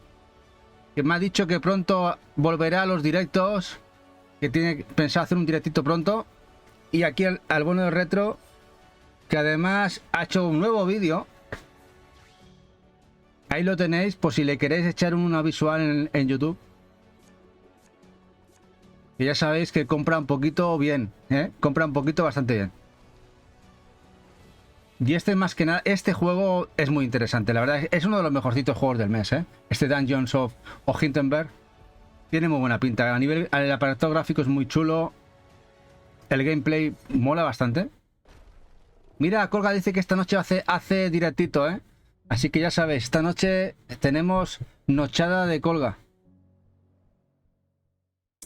que me ha dicho que pronto volverá a los directos, que tiene pensado hacer un directito pronto. Y aquí al bueno de Retro, que además ha hecho un nuevo vídeo. Ahí lo tenéis, por si le queréis echar una visual en YouTube. Que ya sabéis que compra un poquito bien, ¿eh? Compra un poquito bastante bien. Y más que nada, este juego es muy interesante. La verdad, es uno de los mejorcitos juegos del mes, ¿eh? Este Dungeons of Hinterberg tiene muy buena pinta. A nivel, el apartado gráfico es muy chulo. El gameplay mola bastante. Mira, Colga dice que esta noche hace directito, ¿eh? Así que ya sabéis, esta noche tenemos nochada de Colga.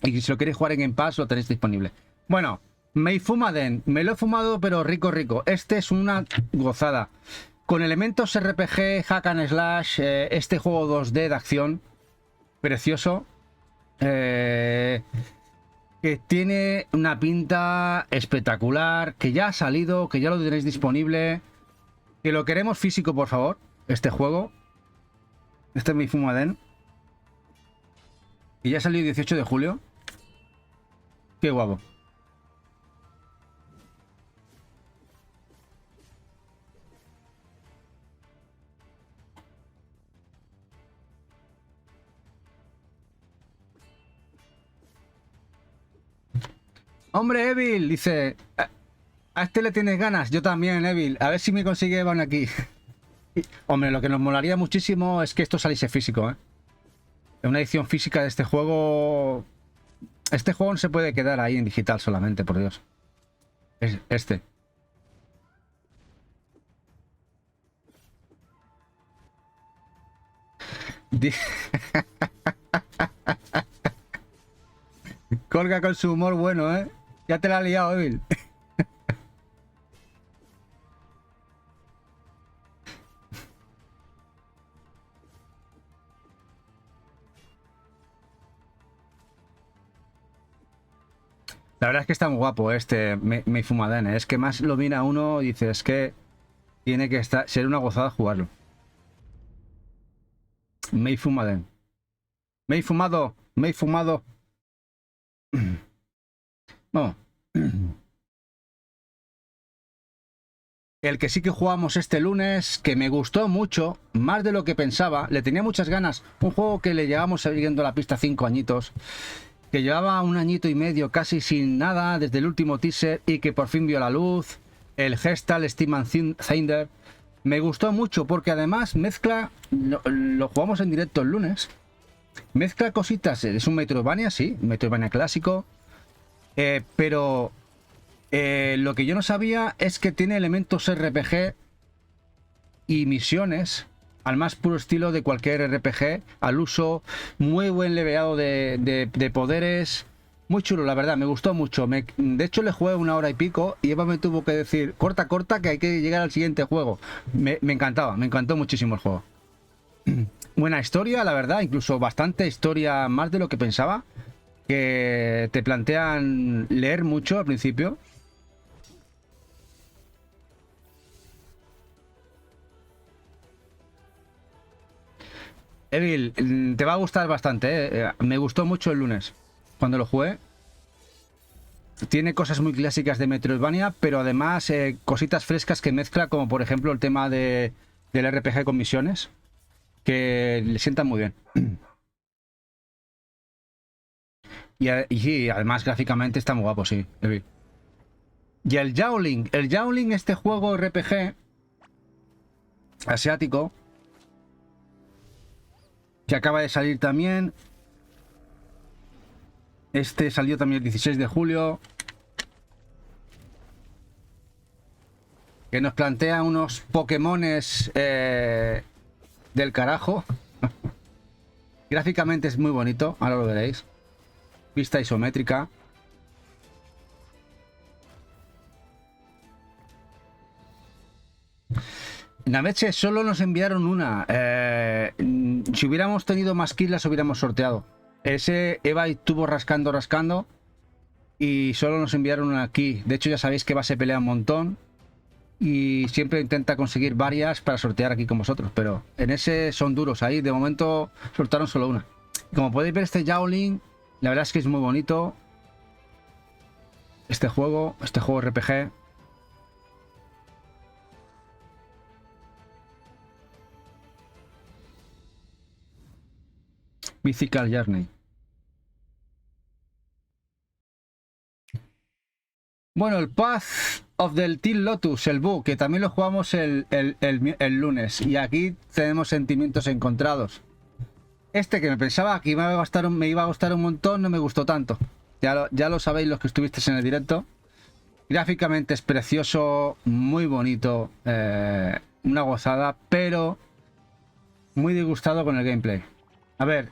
Y si lo queréis jugar en Game Pass, lo tenéis disponible. Bueno, Meifumaden. Me lo he fumado, pero rico, rico. Este es una gozada. Con elementos RPG, hack and slash, este juego 2D de acción. Precioso. Que tiene una pinta espectacular. Que ya ha salido, que ya lo tenéis disponible. Que lo queremos físico, por favor. Este juego. Este es Meifumaden. Y ya salió el 18 de julio. Qué guapo. Hombre, Evil, dice. A este le tienes ganas. Yo también, Evil. A ver si me consigue van aquí. Hombre, lo que nos molaría muchísimo es que esto saliese físico, ¿eh? Una edición física de este juego. Este juego no se puede quedar ahí en digital solamente, por Dios. Es este. Colga con su humor bueno, ¿eh? Ya te la ha liado, Evil. La verdad es que está muy guapo este Meifumaden. Es que más lo mira uno y dice, es que tiene que ser una gozada jugarlo. Meifumado. Vamos. El que sí que jugamos este lunes, que me gustó mucho, más de lo que pensaba, le tenía muchas ganas. Un juego que le llevamos siguiendo la pista 5 añitos, que llevaba un añito y medio casi sin nada desde el último teaser y que por fin vio la luz, el Gestal Steam and Thunder. Me gustó mucho porque además mezcla, lo jugamos en directo el lunes, mezcla cositas, es un Metroidvania, sí, Metroidvania clásico, pero lo que yo no sabía es que tiene elementos RPG y misiones al más puro estilo de cualquier RPG, al uso, muy buen leveado de poderes, muy chulo, la verdad, me gustó mucho. De hecho, le jugué 1 hora y pico y Eva me tuvo que decir, corta, corta, que hay que llegar al siguiente juego. Me encantaba, me encantó muchísimo el juego. Buena historia, la verdad, incluso bastante historia, más de lo que pensaba, que te plantean leer mucho al principio. Evil, te va a gustar bastante, ¿eh? Me gustó mucho el lunes cuando lo jugué. Tiene cosas muy clásicas de Metroidvania, pero además cositas frescas que mezcla, como por ejemplo el tema del RPG con misiones, que le sientan muy bien. Y sí, además gráficamente está muy guapo, sí, Evil. Y el Jowling, este juego RPG asiático, que acaba de salir también. Este salió también el 16 de julio. Que nos plantea unos Pokémones del carajo. Gráficamente es muy bonito, ahora lo veréis. Vista isométrica. Nameche, solo nos enviaron una. Si hubiéramos tenido más kills, las hubiéramos sorteado. Ese Eva estuvo rascando. Y solo nos enviaron una aquí. De hecho, ya sabéis que Eva se pelea un montón. Y siempre intenta conseguir varias para sortear aquí con vosotros. Pero en ese son duros. Ahí de momento soltaron solo una. Como podéis ver, este Jowling, la verdad es que es muy bonito. Este juego RPG. Mythical Journey. Bueno, el Path of the Teal Lotus, el bug, que también lo jugamos el lunes. Y aquí tenemos sentimientos encontrados. Este que me pensaba que me iba a gustar un montón, no me gustó tanto. Ya lo sabéis los que estuvisteis en el directo. Gráficamente es precioso, muy bonito, una gozada, pero muy disgustado con el gameplay. A ver,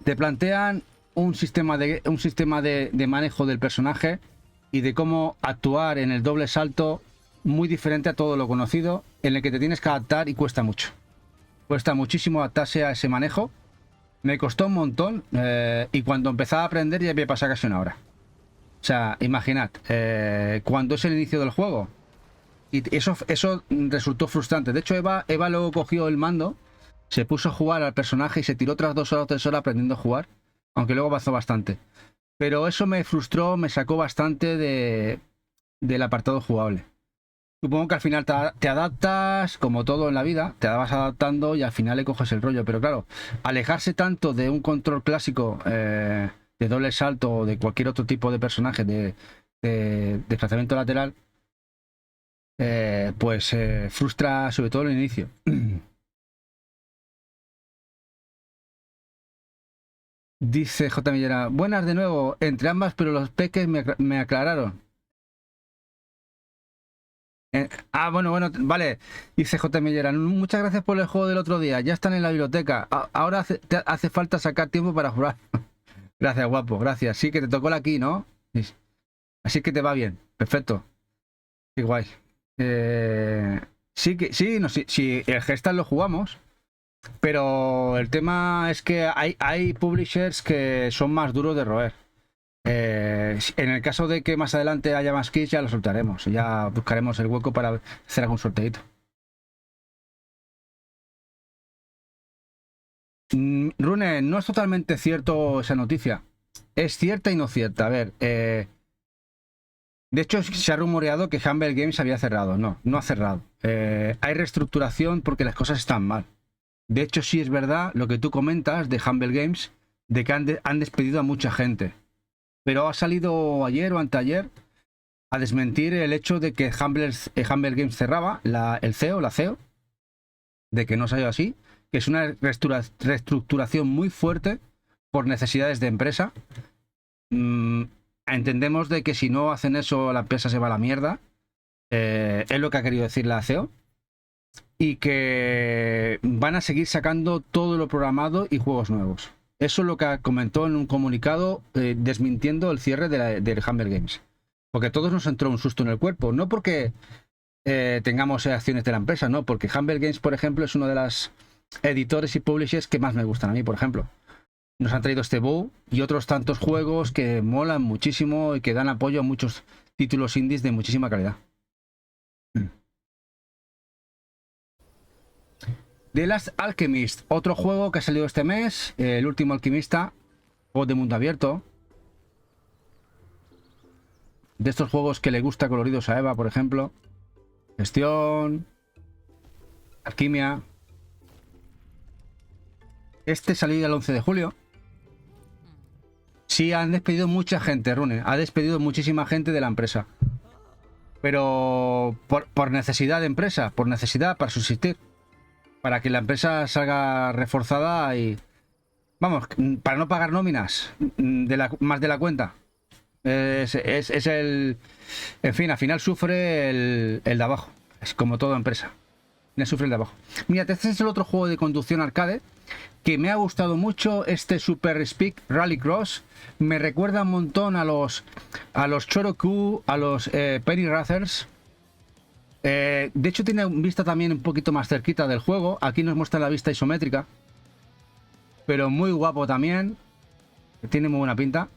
te plantean un sistema de manejo del personaje y de cómo actuar en el doble salto muy diferente a todo lo conocido, en el que te tienes que adaptar y cuesta mucho. Cuesta muchísimo adaptarse a ese manejo. Me costó un montón y cuando empezaba a aprender ya había pasado casi 1 hora. O sea, imaginad, cuando es el inicio del juego. Y eso resultó frustrante. De hecho, Eva luego cogió el mando, se puso a jugar al personaje y se tiró otras 2 horas o 3 horas aprendiendo a jugar. Aunque luego avanzó bastante. Pero eso me frustró, me sacó bastante del apartado jugable. Supongo que al final te adaptas, como todo en la vida, te vas adaptando y al final le coges el rollo. Pero claro, alejarse tanto de un control clásico de doble salto o de cualquier otro tipo de personaje de desplazamiento lateral, pues frustra sobre todo el inicio. Dice J. Millera, buenas de nuevo, entre ambas, pero los peques me aclararon. Bueno, vale. Dice J. Millera, muchas gracias por el juego del otro día, ya están en la biblioteca. Ahora hace falta sacar tiempo para jugar. Gracias, guapo, gracias. Sí, que te tocó la aquí, ¿no? Sí. Así que te va bien, perfecto. Qué guay. Sí, no, sí, el Gestal lo jugamos. Pero el tema es que hay publishers que son más duros de roer. En el caso de que más adelante haya más kits, ya lo soltaremos. Ya buscaremos el hueco para hacer algún sorteito. Rune, no es totalmente cierto esa noticia. es cierta y no cierta. A ver, de hecho se ha rumoreado que Humble Games había cerrado. No, no ha cerrado. Hay reestructuración porque las cosas están mal. De hecho, sí es verdad lo que tú comentas de Humble Games, de que han despedido a mucha gente. Pero ha salido ayer o anteayer a desmentir el hecho de que Humble Games cerraba, la CEO, de que no salió así, que es una reestructuración muy fuerte por necesidades de empresa. Entendemos de que si no hacen eso la empresa se va a la mierda. Es lo que ha querido decir la CEO. Y que van a seguir sacando todo lo programado y juegos nuevos. Eso es lo que comentó en un comunicado desmintiendo el cierre de Humble Games. Porque a todos nos entró un susto en el cuerpo. No porque tengamos acciones de la empresa, no. Porque Humble Games, por ejemplo, es uno de los editores y publishers que más me gustan a mí, por ejemplo. Nos han traído este Bow y otros tantos juegos que molan muchísimo y que dan apoyo a muchos títulos indies de muchísima calidad. The Last Alchemist, otro juego que ha salido este mes, el último alquimista, juego de mundo abierto. De estos juegos que le gusta coloridos a Eva, por ejemplo. Gestión, alquimia. Este salió el 11 de julio. Sí, han despedido mucha gente, Rune. Ha despedido muchísima gente de la empresa. Pero por necesidad de empresa, por necesidad para subsistir. Para que la empresa salga reforzada y... Vamos, para no pagar nóminas más de la cuenta. Es el... En fin, al final sufre el de abajo. Es como toda empresa. Sufre el de abajo. Mira, este es el otro juego de conducción arcade que me ha gustado mucho. Este Super Speed Rallycross. Me recuerda un montón a los Choroku, a los Penny Racers. De hecho tiene vista también un poquito más cerquita del juego. Aquí nos muestra la vista isométrica. Pero muy guapo también. Tiene muy buena pinta.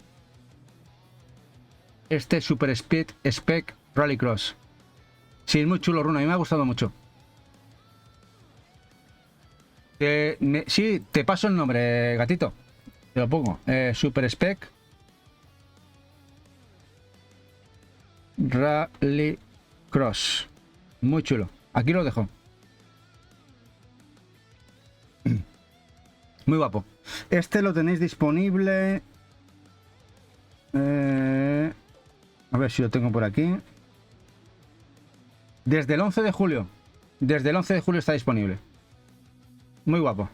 Este Super Speed Spec Rallycross. Sí, es muy chulo, Runa. A mí me ha gustado mucho. Sí, te paso el nombre, gatito. Te lo pongo. Super Spec Rallycross. Muy chulo. Aquí lo dejo. Muy guapo. Este lo tenéis disponible. A ver si lo tengo por aquí. Desde el 11 de julio. Desde el 11 de julio está disponible. Muy guapo.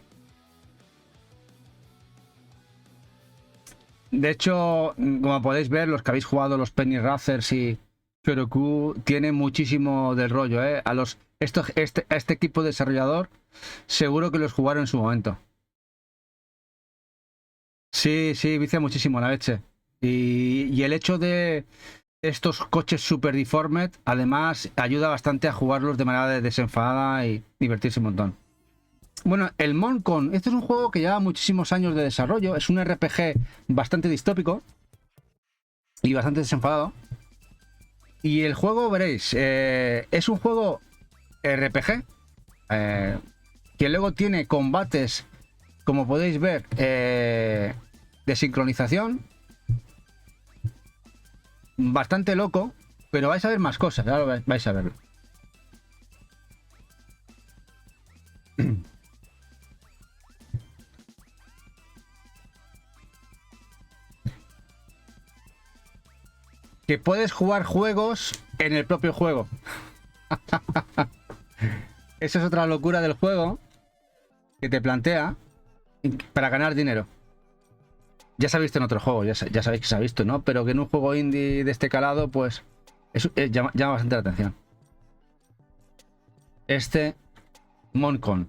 De hecho, como podéis ver, los que habéis jugado los Penny Racers y Choroku tiene muchísimo del rollo, ¿eh? Este equipo desarrollador seguro que los jugaron en su momento. Sí, sí, vicia muchísimo la leche. Y el hecho de estos coches super deformed, además, ayuda bastante a jugarlos de manera desenfadada y divertirse un montón. Bueno, el Moncon, este es un juego que lleva muchísimos años de desarrollo. Es un RPG bastante distópico y bastante desenfadado. Y el juego, veréis, es un juego RPG que luego tiene combates, como podéis ver, de sincronización. Bastante loco, pero vais a ver más cosas, ahora vais a verlo. Que puedes jugar juegos en el propio juego. Esa es otra locura del juego que te plantea para ganar dinero. Ya se ha visto en otro juego, ya sabéis que se ha visto, ¿no? Pero que en un juego indie de este calado, pues llama bastante la atención. Este Moncon.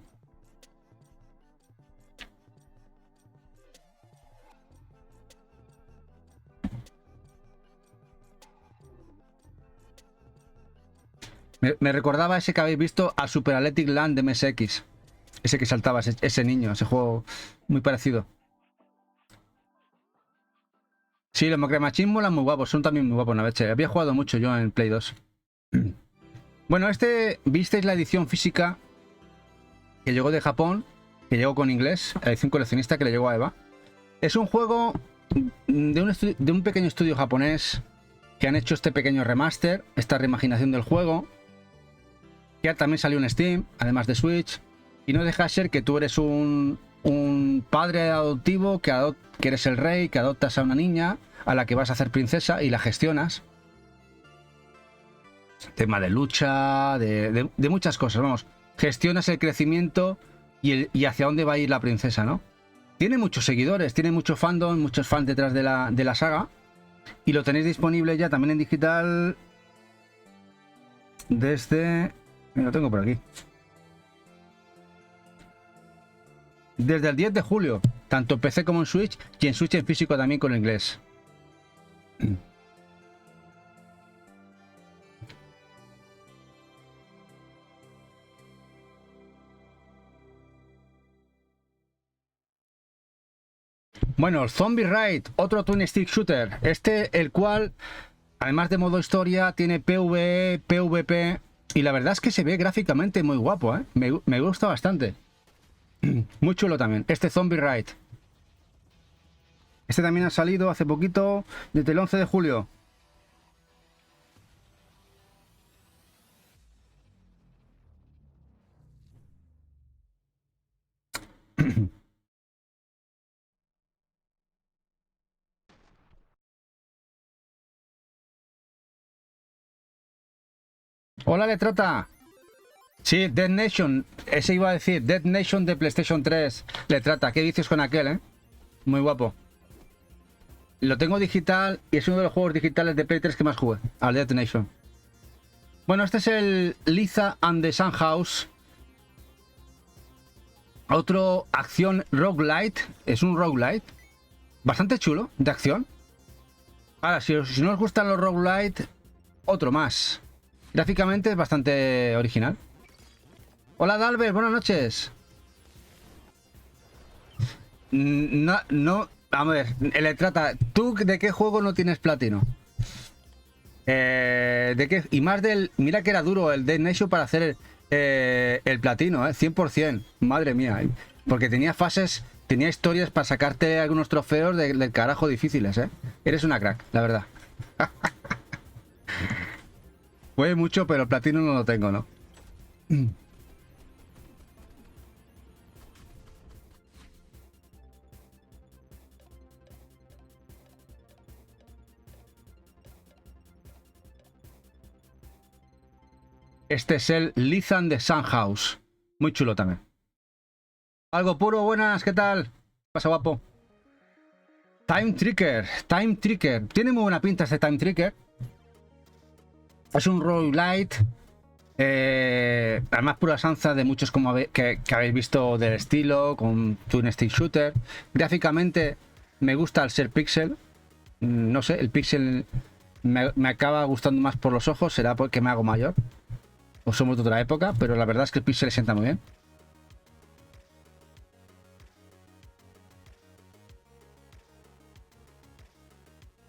Me recordaba ese que habéis visto a Super Athletic Land de MSX. Ese que saltaba, ese niño, ese juego muy parecido. Sí, los Macro Machines molan muy guapos, son también muy guapos, Naveche. Había jugado mucho yo en Play 2. Bueno, visteis la edición física que llegó de Japón, que llegó con inglés, la edición coleccionista que le llegó a Eva. Es un juego de un pequeño estudio japonés que han hecho este pequeño remaster, esta reimaginación del juego, que también salió en Steam, además de Switch, y no deja de ser que tú eres un padre adoptivo, que eres el rey, que adoptas a una niña a la que vas a hacer princesa y la gestionas. Tema de lucha, de muchas cosas, vamos. Gestionas el crecimiento y hacia dónde va a ir la princesa, ¿no? Tiene muchos seguidores, tiene mucho fandom, muchos fans detrás de la saga. Y lo tenéis disponible ya también en digital desde... Lo tengo por aquí. Desde el 10 de julio, tanto en PC como en Switch, y en Switch en físico también con inglés. Bueno, el Zombie Raid, otro Twin Stick Shooter. El cual, además de modo historia, tiene PvE, PvP. Y la verdad es que se ve gráficamente muy guapo, ¿eh? Me gusta bastante. Muy chulo también. Este Zombie Raid. Este también ha salido hace poquito, desde el 11 de julio. Hola, Letrata. Sí, Dead Nation. Ese iba a decir. Dead Nation de PlayStation 3. Letrata. ¿Qué dices con aquel, eh? Muy guapo. Lo tengo digital y es uno de los juegos digitales de Play 3 que más jugué. Al Dead Nation. Bueno, este es el Liza and the Sun House. Otro acción roguelite. Es un roguelite. Bastante chulo, de acción. Ahora, si no os gustan los roguelite, otro más. Gráficamente es bastante original. Hola, Dalbert, buenas noches. No, a ver, Letrata, ¿tú de qué juego no tienes platino? ¿De qué? Y más del... Mira que era duro el Dead Nation para hacer el platino, 100%. Madre mía. Porque tenía fases, tenía historias para sacarte algunos trofeos del carajo difíciles, Eres una crack, la verdad. Fue mucho, pero el platino no lo tengo, ¿no? Este es el Lizan de Sun House. Muy chulo también. Algo puro, buenas, ¿qué tal? ¿Qué pasa, guapo? Time Tricker, Time Tricker. Tiene muy buena pinta este Time Tricker. Es un roguelite. Además, pura sanza de muchos como que habéis visto del estilo, con Twin Stick Shooter. Gráficamente me gusta al ser pixel. No sé, el pixel me acaba gustando más por los ojos. Será porque me hago mayor. O somos de otra época, pero la verdad es que el pixel sienta muy bien.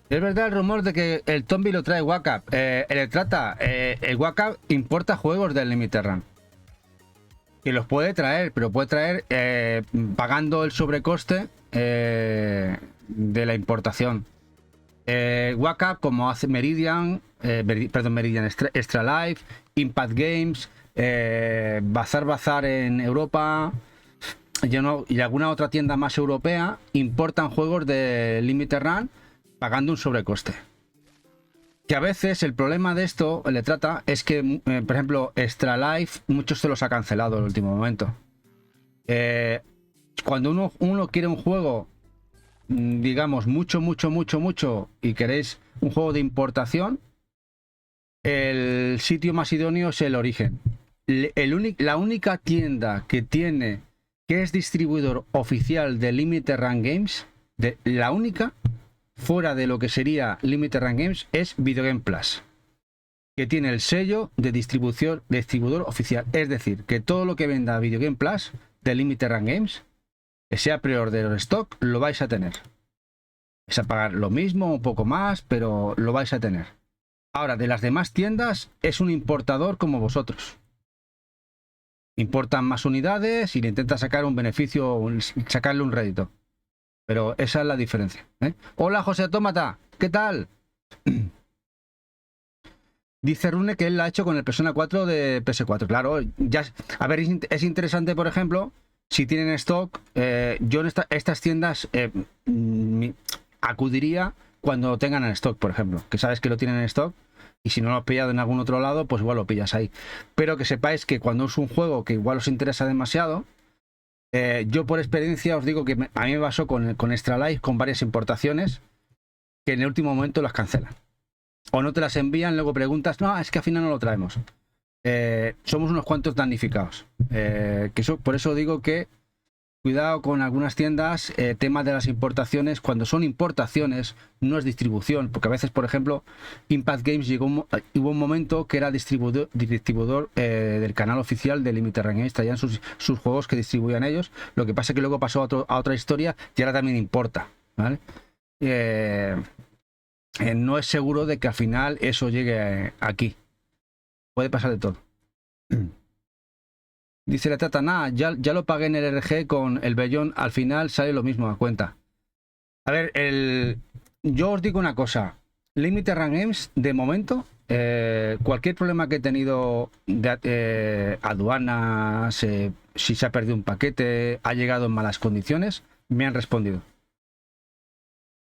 Es verdad el rumor de que el Tombi lo trae Wacap. El trata, el Wacap importa juegos del Limited Run. Y los puede traer, pero puede traer pagando el sobrecoste de la importación. Wacap, como hace Meridian, Meridian Extra Life, Impact Games, Bazar en Europa, y alguna otra tienda más europea, importan juegos de Limited Run pagando un sobrecoste. Que a veces el problema de esto, le trata, es que, por ejemplo, Extra Life, muchos se los ha cancelado en el último momento. Cuando uno quiere un juego, digamos, mucho, y queréis un juego de importación, el sitio más idóneo es el Origen. La única tienda que es distribuidor oficial de Limited Run Games, la única fuera de lo que sería Limited Run Games, es Video Game Plus, que tiene el sello de distribuidor oficial. Es decir, que todo lo que venda Video Game Plus de Limited Run Games, que sea pre-order o stock, lo vais a tener. Es a pagar lo mismo, un poco más, pero lo vais a tener. Ahora, de las demás tiendas, es un importador como vosotros. Importan más unidades y le intenta sacar un beneficio, sacarle un rédito. Pero esa es la diferencia, ¿eh? Hola, José Autómata, ¿qué tal? Dice Rune que él la ha hecho con el Persona 4 de PS4. Claro, ya, a ver, es interesante, por ejemplo, si tienen stock, yo en estas tiendas acudiría cuando tengan en stock, por ejemplo, que sabes que lo tienen en stock y si no lo has pillado en algún otro lado, pues igual lo pillas ahí. Pero que sepáis que cuando es un juego que igual os interesa demasiado, yo por experiencia os digo que a mí me pasó con Extra Life, con varias importaciones, que en el último momento las cancelan. O no te las envían, luego preguntas, no, es que al final no lo traemos. Somos unos cuantos damnificados. Por eso digo que cuidado con algunas tiendas, temas de las importaciones, cuando son importaciones, no es distribución, porque a veces, por ejemplo, Impact Games hubo un momento que era distribuidor del canal oficial de Limited Run Games, traían sus juegos que distribuían ellos, lo que pasa es que luego pasó a otra historia y ahora también importa, ¿vale? No es seguro de que al final eso llegue aquí. Puede pasar de todo. Dice la Tata, nada, ya lo pagué en el RG con el Bellón, al final sale lo mismo a cuenta. A ver, yo os digo una cosa. Limited Run Games, de momento, cualquier problema que he tenido de aduanas, si se ha perdido un paquete, ha llegado en malas condiciones, me han respondido.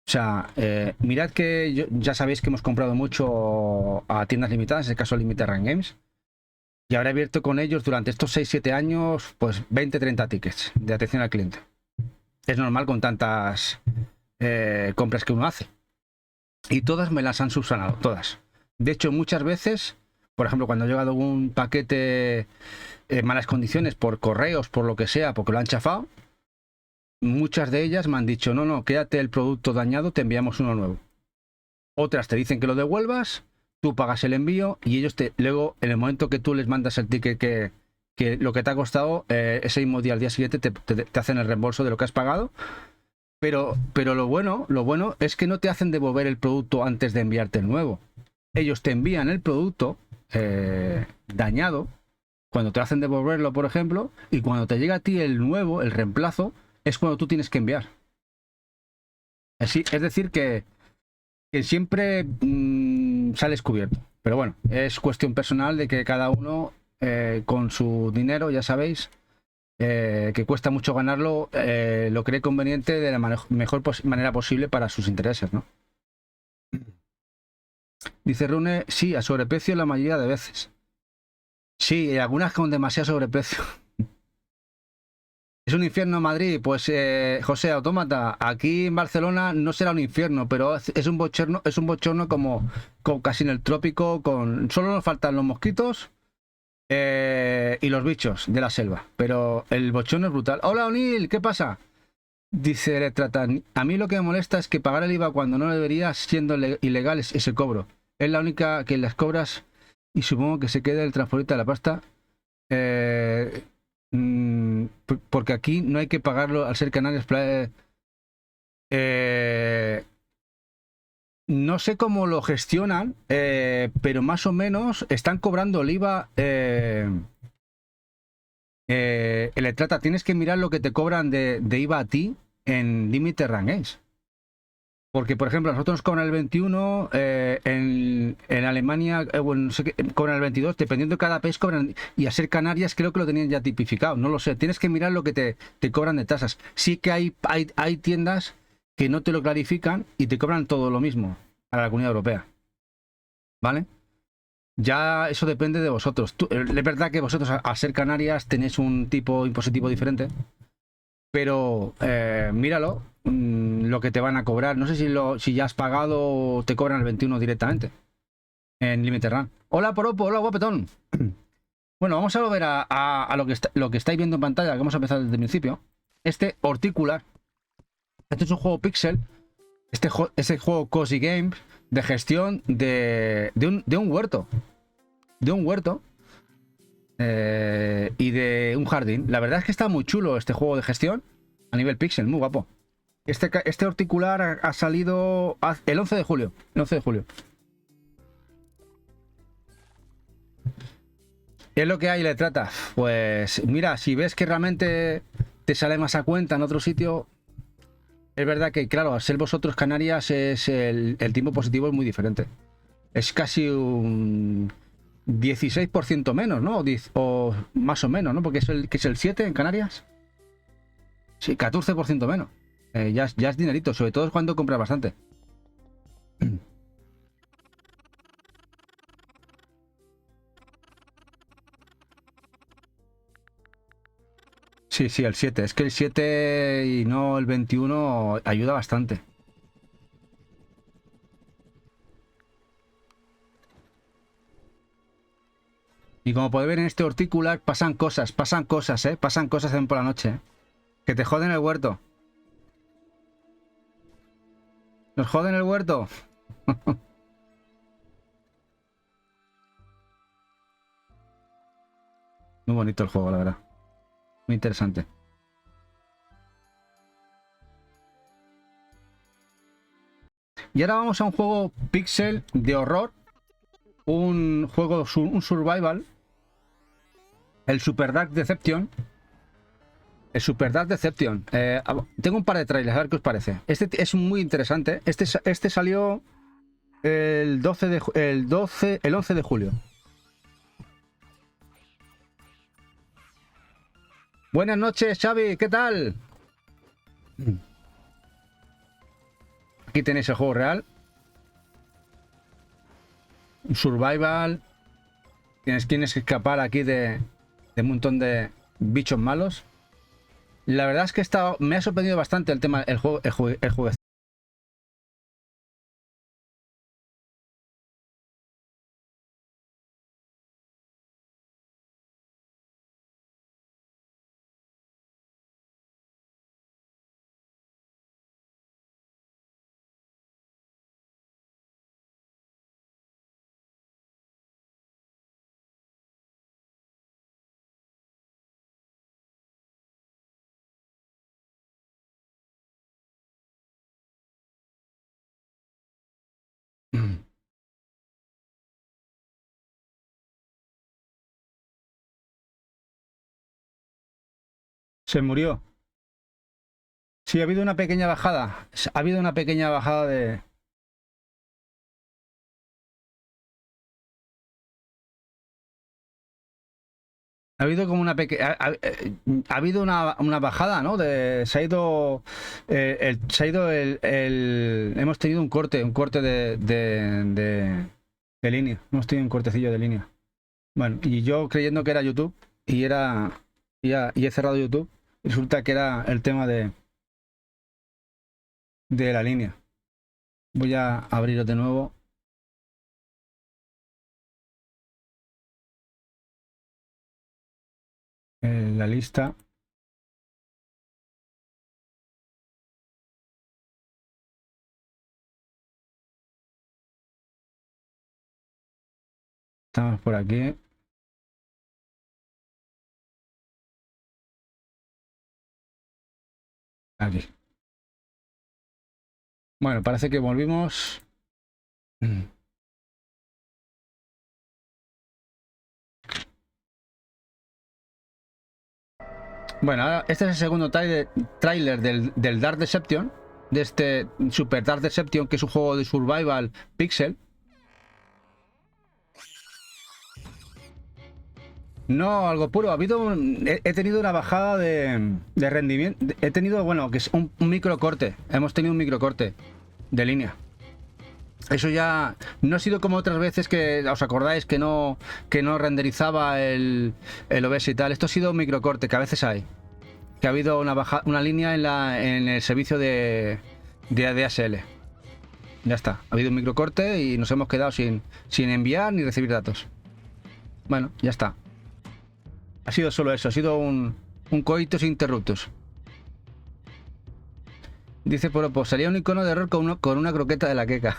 O sea, mirad que ya sabéis que hemos comprado mucho a tiendas limitadas, en el caso de Limited Run Games, y habré abierto con ellos durante estos 6-7 años, pues 20-30 tickets de atención al cliente. Es normal con tantas compras que uno hace. Y todas me las han subsanado, todas. De hecho, muchas veces, por ejemplo, cuando ha llegado un paquete en malas condiciones por correos, por lo que sea, porque lo han chafado, muchas de ellas me han dicho, no, quédate el producto dañado, te enviamos uno nuevo. Otras te dicen que lo devuelvas, tú pagas el envío y ellos luego, en el momento que tú les mandas el ticket que lo que te ha costado, ese mismo día, al día siguiente, te hacen el reembolso de lo que has pagado. Pero lo bueno es que no te hacen devolver el producto antes de enviarte el nuevo. Ellos te envían el producto dañado, cuando te hacen devolverlo, por ejemplo, y cuando te llega a ti el nuevo, el reemplazo, es cuando tú tienes que enviar. Es decir, que siempre sales cubierto. Pero bueno, es cuestión personal de que cada uno con su dinero, ya sabéis, que cuesta mucho ganarlo, lo cree conveniente de la mejor manera posible para sus intereses, ¿no? Dice Rune, sí, a sobreprecio la mayoría de veces. Sí, algunas con demasiado sobreprecio. ¿Es un infierno Madrid? Pues José Autómata, aquí en Barcelona no será un infierno, pero es un bochorno como casi en el trópico, solo nos faltan los mosquitos y los bichos de la selva, pero el bochorno es brutal. Hola O'Neill, ¿qué pasa? Dice Letratan, a mí lo que me molesta es que pagar el IVA cuando no debería, siendo ilegal ese cobro. Es la única que las cobras y supongo que se quede el transportista de la pasta. Porque aquí no hay que pagarlo al ser Canarias. No sé cómo lo gestionan, pero más o menos están cobrando el IVA. El trata, tienes que mirar lo que te cobran de IVA a ti en Limited Run Games. Porque, por ejemplo, a nosotros nos cobran el 21, en Alemania bueno, no sé qué, cobran el 22, dependiendo de cada país cobran. Y a ser Canarias creo que lo tenían ya tipificado, no lo sé. Tienes que mirar lo que te cobran de tasas. Sí que hay tiendas que no te lo clarifican y te cobran todo lo mismo a la Comunidad Europea. ¿Vale? Ya eso depende de vosotros. Es verdad que vosotros, al ser Canarias, tenéis un tipo impositivo diferente, pero míralo, lo que te van a cobrar. No sé si ya has pagado o te cobran el 21 directamente en Limited Run. Hola Poropo, hola guapetón. Bueno, vamos a ver a lo que estáis viendo en pantalla, que vamos a empezar desde el principio. Este Horticular. Este es un juego pixel. Ese juego Cozy Games de gestión de un huerto. De un huerto. Y de un jardín. La verdad es que está muy chulo este juego de gestión a nivel pixel, muy guapo. Este Horticular ha salido el 11 de julio. El 11 de julio. ¿Qué es lo que hay le trata? Pues mira, si ves que realmente te sale más a cuenta en otro sitio, Es verdad que, claro, al ser vosotros Canarias, es el tiempo positivo es muy diferente. Es casi un 16% menos, ¿no? O más o menos, ¿no? Porque es el 7 en Canarias. Sí, 14% menos. Ya es dinerito, sobre todo cuando compras bastante. Sí, sí, el 7. Es que el 7 y no el 21 ayuda bastante. Y como podéis ver en este horticular, pasan cosas, ¿eh? Pasan cosas también por la noche, ¿eh? Que te joden el huerto. ¿Nos joden el huerto? Muy bonito el juego, la verdad. Muy interesante. Y ahora vamos a un juego pixel de horror. Un juego, un survival. El Super Dark Deception. El Super Dark Deception. Tengo un par de trailers, a ver qué os parece. Este es muy interesante. Este salió el 11 de julio. Buenas noches, Xavi, ¿qué tal? Aquí tenéis el juego real. Un survival. Tienes que escapar aquí de un montón de bichos malos. La verdad es que me ha sorprendido bastante el tema, el juego. Se murió. Sí, ha habido una pequeña bajada. Ha habido una pequeña bajada de... Ha habido como una pequeña... Ha habido una bajada, ¿no? Se ha ido... Hemos tenido un corte de línea. Hemos tenido un cortecillo de línea. Bueno, y yo creyendo que era YouTube y he cerrado YouTube. Resulta que era el tema de la línea. Voy a abrirlo de nuevo. La lista. Estamos por aquí. Aquí. Bueno, parece que volvimos. Bueno, ahora este es el segundo tráiler del Dark Deception. De este Super Dark Deception, que es un juego de survival pixel. No, algo puro. He tenido una bajada de rendimiento. He tenido, bueno, que es un micro corte. Hemos tenido un micro corte de línea. Eso ya no ha sido como otras veces que os acordáis que no renderizaba el OBS y tal. Esto ha sido un microcorte que a veces hay. Que ha habido una línea en el servicio de ADSL. Ya está. Ha habido un microcorte y nos hemos quedado sin enviar ni recibir datos. Bueno, ya está. Ha sido solo eso. Ha sido un coitus interruptus. Dice Poropo, sería un icono de error con una croqueta de la queca.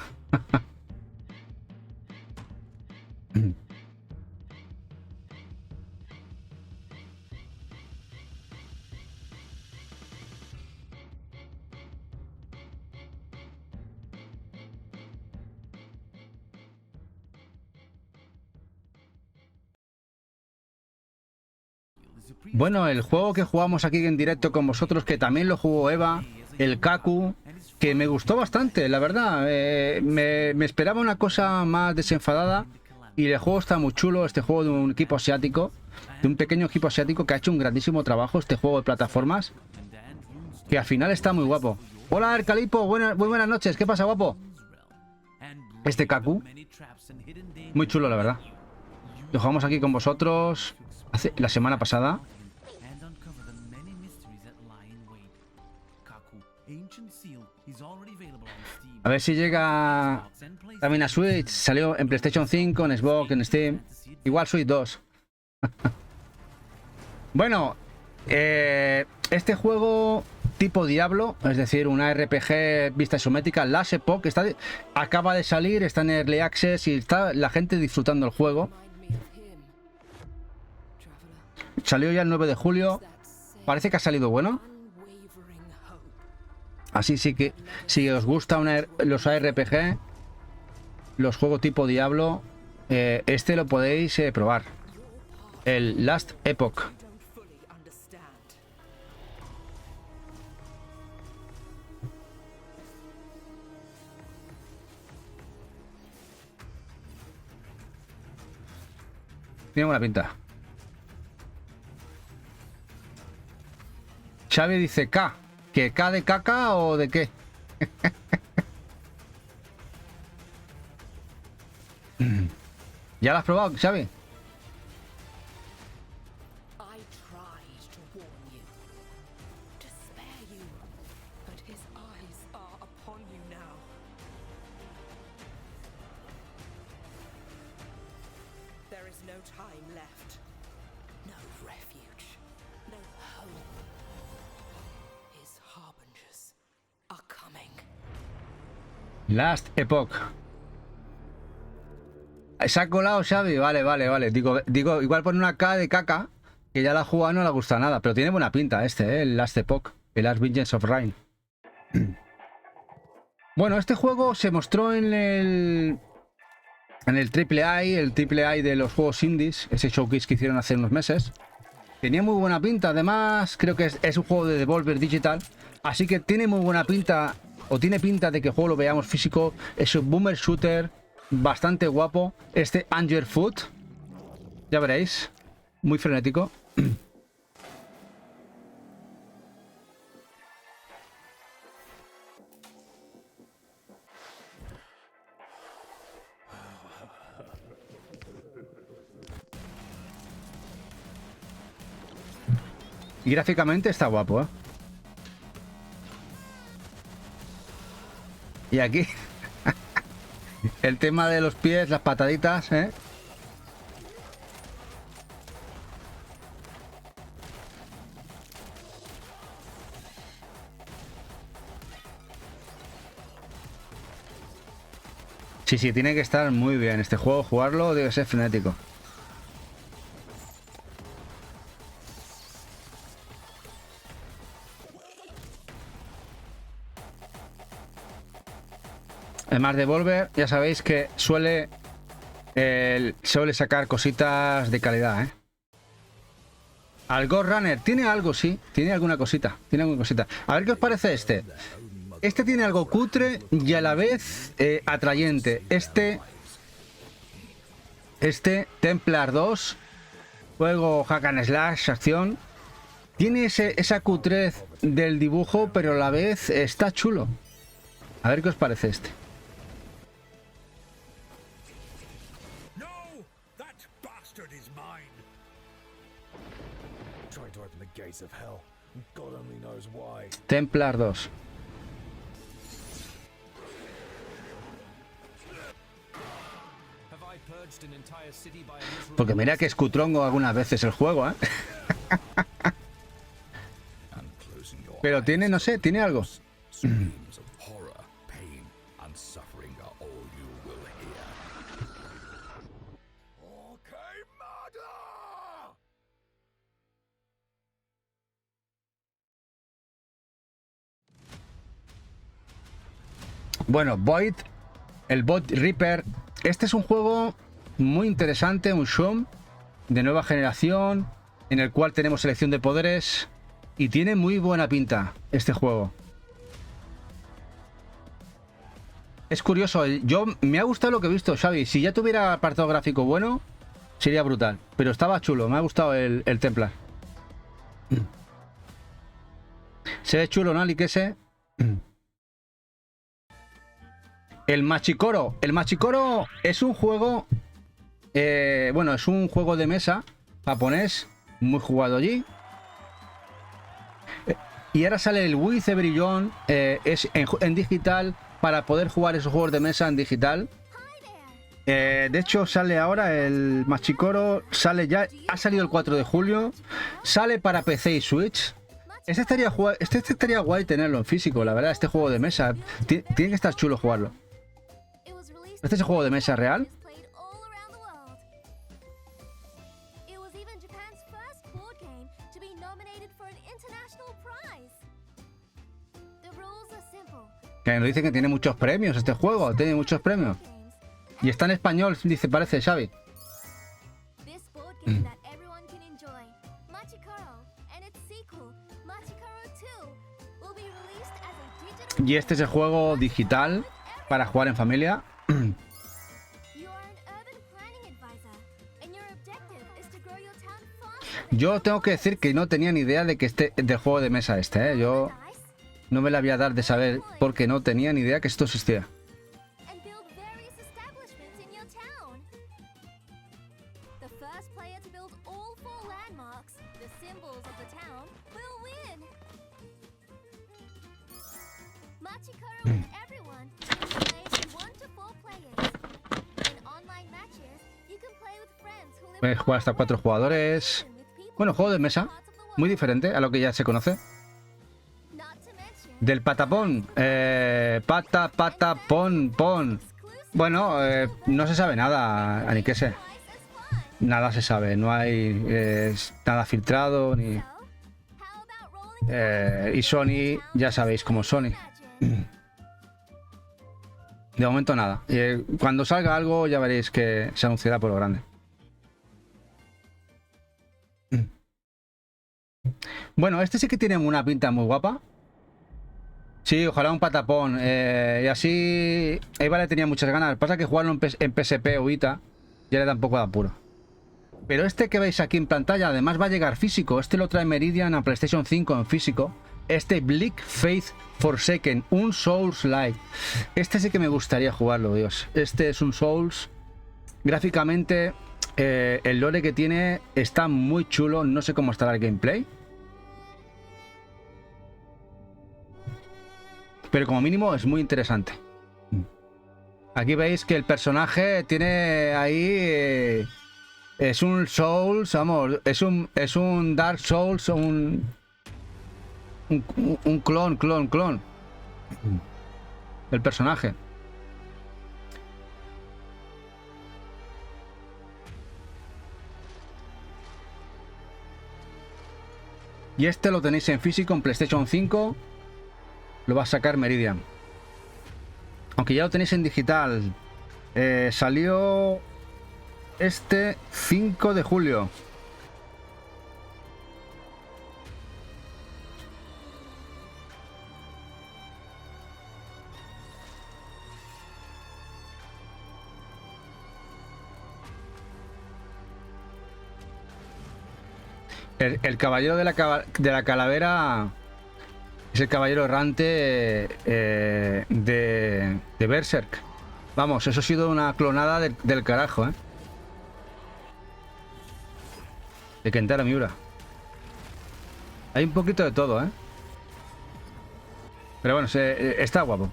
Bueno, el juego que jugamos aquí en directo con vosotros, que también lo jugó Eva, el Kaku, que me gustó bastante, la verdad. Me esperaba una cosa más desenfadada y el juego está muy chulo. Este juego de un equipo asiático, de un pequeño equipo asiático que ha hecho un grandísimo trabajo, este juego de plataformas, que al final está muy guapo. Hola, Arcalipo, muy buenas noches. ¿Qué pasa, guapo? Este Kaku, muy chulo, la verdad. Lo jugamos aquí con vosotros la semana pasada. A ver si llega también a Switch. Salió en PlayStation 5, en Xbox, en Steam. Igual Switch 2. Bueno, este juego tipo Diablo, es decir, una RPG vista isométrica, Last Epoch, acaba de salir, está en Early Access y está la gente disfrutando el juego. Salió ya el 9 de julio. Parece que ha salido bueno. Así sí que si os gusta los ARPG, los juegos tipo Diablo, este lo podéis probar. El Last Epoch. Tiene buena pinta. Xavi dice K. ¿Que K de caca o de qué? ¿Ya lo has probado, Xavi? Last Epoch. ¿Se ha colado, Xavi? Vale. Digo, igual pone una K de caca, que ya la ha jugado, no le gusta nada. Pero tiene buena pinta el Last Epoch. El Last Vengeance of Rain. Bueno, este juego se mostró en el AAA, el AAA de los juegos indies, ese showcase que hicieron hace unos meses. Tenía muy buena pinta, además creo que es un juego de Devolver Digital, así que tiene muy buena pinta, o tiene pinta de que el juego lo veamos físico. Es un boomer shooter bastante guapo, este Anger Foot, ya veréis, muy frenético. Y gráficamente está guapo, ¿eh? Y aquí el tema de los pies, las pataditas, ¿eh? Sí, tiene que estar muy bien este juego. Jugarlo debe ser frenético. Además, Devolver, ya sabéis que suele sacar cositas de calidad, ¿eh? Al Ghost Runner tiene algo, sí, tiene alguna cosita, A ver qué os parece este. Este tiene algo cutre y a la vez atrayente. Este Templar 2, juego hack and slash, acción, tiene esa cutrez del dibujo, pero a la vez está chulo. A ver qué os parece este. Templar 2. Porque mira que es cutrongo algunas veces el juego, ¿eh? Pero tiene, no sé, tiene algo. Bueno, Void, el Bot Reaper. Este es un juego muy interesante, un show de nueva generación, en el cual tenemos selección de poderes y tiene muy buena pinta este juego. Es curioso, yo me ha gustado lo que he visto, Xavi. Si ya tuviera apartado gráfico bueno, sería brutal. Pero estaba chulo, me ha gustado el Templar. Se ve chulo, ¿no? Aliquese. El Machikoro. El Machikoro es un juego. Bueno, es un juego de mesa japonés, muy jugado allí. Y ahora sale el With Brillón, es en digital, para poder jugar esos juegos de mesa en digital. De hecho, sale ahora el Machikoro, sale ya, ha salido el 4 de julio, sale para PC y Switch. Este estaría guay tenerlo en físico, la verdad, este juego de mesa. Tiene que estar chulo jugarlo. ¿Este es el juego de mesa real? Que nos dicen que tiene muchos premios este juego, tiene muchos premios. Y está en español, dice, parece, Xavi. Y este es el juego digital para jugar en familia. Yo tengo que decir que no tenía ni idea de que del juego de mesa este, ¿eh? Yo no me la voy a dar de saber porque no tenía ni idea que esto existía. Puedes jugar hasta 4 jugadores. Bueno, juego de mesa. Muy diferente a lo que ya se conoce. Del patapón. Pon. Bueno, no se sabe nada, ni qué sé. Nada se sabe. No hay nada filtrado. Ni. Y Sony, ya sabéis cómo es Sony. De momento nada. Cuando salga algo ya veréis que se anunciará por lo grande. Bueno, este sí que tiene una pinta muy guapa. Sí, ojalá un patapón. Y así Eva le tenía muchas ganas. Pasa que jugarlo en PSP o Vita ya le da un poco de apuro. Pero este que veis aquí en pantalla además va a llegar físico. Este lo trae Meridian a PlayStation 5 en físico. Este Bleak Faith Forsaken, un Souls-like. Este sí que me gustaría jugarlo, Dios. Este es un Souls. Gráficamente, el lore que tiene está muy chulo. No sé cómo estará el gameplay. Pero como mínimo es muy interesante. Aquí veis que el personaje tiene ahí... es un Souls, vamos, es un Dark Souls, un clon. El personaje. Y este lo tenéis en físico en PlayStation 5. Lo va a sacar Meridian. Aunque ya lo tenéis en digital. Salió este 5 de julio. El caballero de la calavera es el caballero errante de Berserk. Vamos, eso ha sido una clonada del carajo, ¿eh? De Kentaro Miura. Hay un poquito de todo, ¿eh? Pero bueno, está guapo.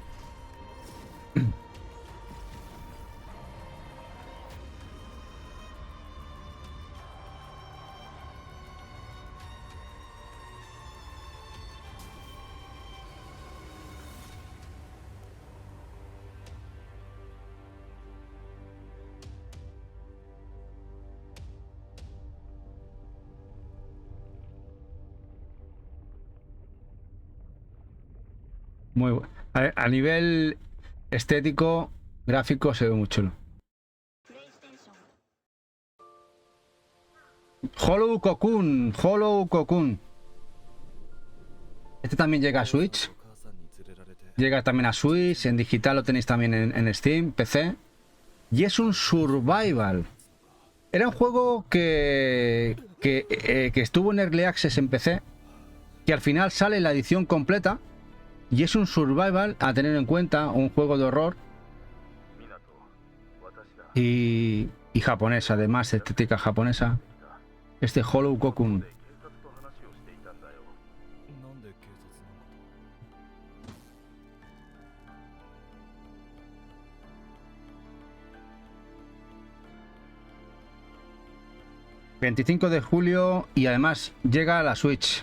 Muy bueno. A nivel estético, gráfico, se ve muy chulo. Hollow Cocoon. Este también llega a Switch. Llega también a Switch, en digital lo tenéis también en Steam, PC. Y es un survival. Era un juego que estuvo en Early Access en PC, que al final sale la edición completa. Y es un survival a tener en cuenta, un juego de horror. Y japonesa, además, estética japonesa. Este Hollow Kokun. ...25 de julio y además llega a la Switch.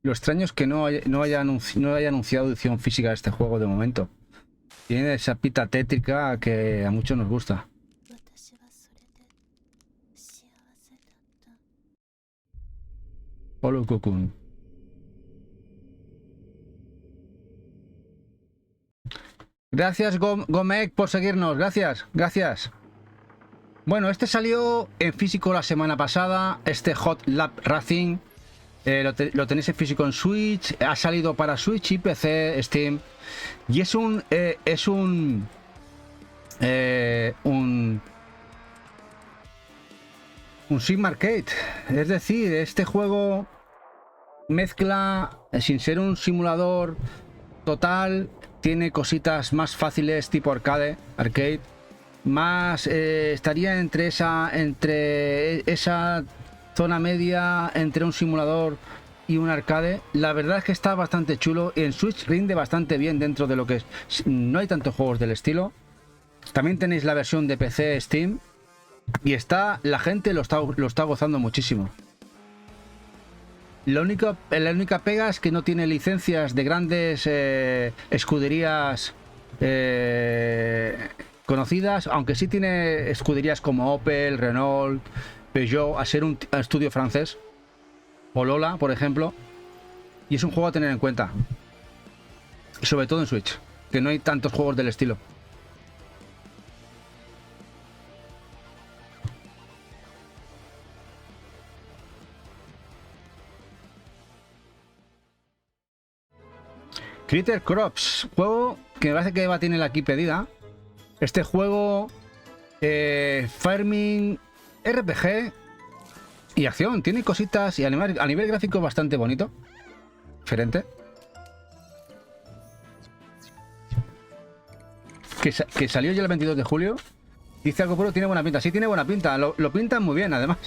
Lo extraño es que no haya anunciado edición física de este juego de momento. Tiene esa pita tétrica que a muchos nos gusta. Hollow Kokun. Gracias Gomek por seguirnos, gracias. Bueno, este salió en físico la semana pasada, este Hot Lap Racing. Lo tenéis en físico en Switch, ha salido para Switch y PC, Steam. Y es un sim arcade. Es decir, este juego mezcla, sin ser un simulador total, tiene cositas más fáciles tipo arcade, más estaría entre esa zona media entre un simulador y un arcade. La verdad es que está bastante chulo y en Switch rinde bastante bien dentro de lo que es. No hay tantos juegos del estilo. También tenéis la versión de PC Steam y la gente lo está gozando muchísimo. La única pega es que no tiene licencias de grandes escuderías conocidas, aunque sí tiene escuderías como Opel, Renault, Peugeot, a ser un estudio francés, o Lola, por ejemplo. Y es un juego a tener en cuenta, y sobre todo en Switch, que no hay tantos juegos del estilo. Critter Crops, juego que me parece que Eva tiene la aquí pedida. Este juego farming, RPG y acción, tiene cositas y a nivel gráfico bastante bonito, diferente. Que salió ya el 22 de julio. Dice algo puro, tiene buena pinta. Sí, tiene buena pinta, lo pintan muy bien además.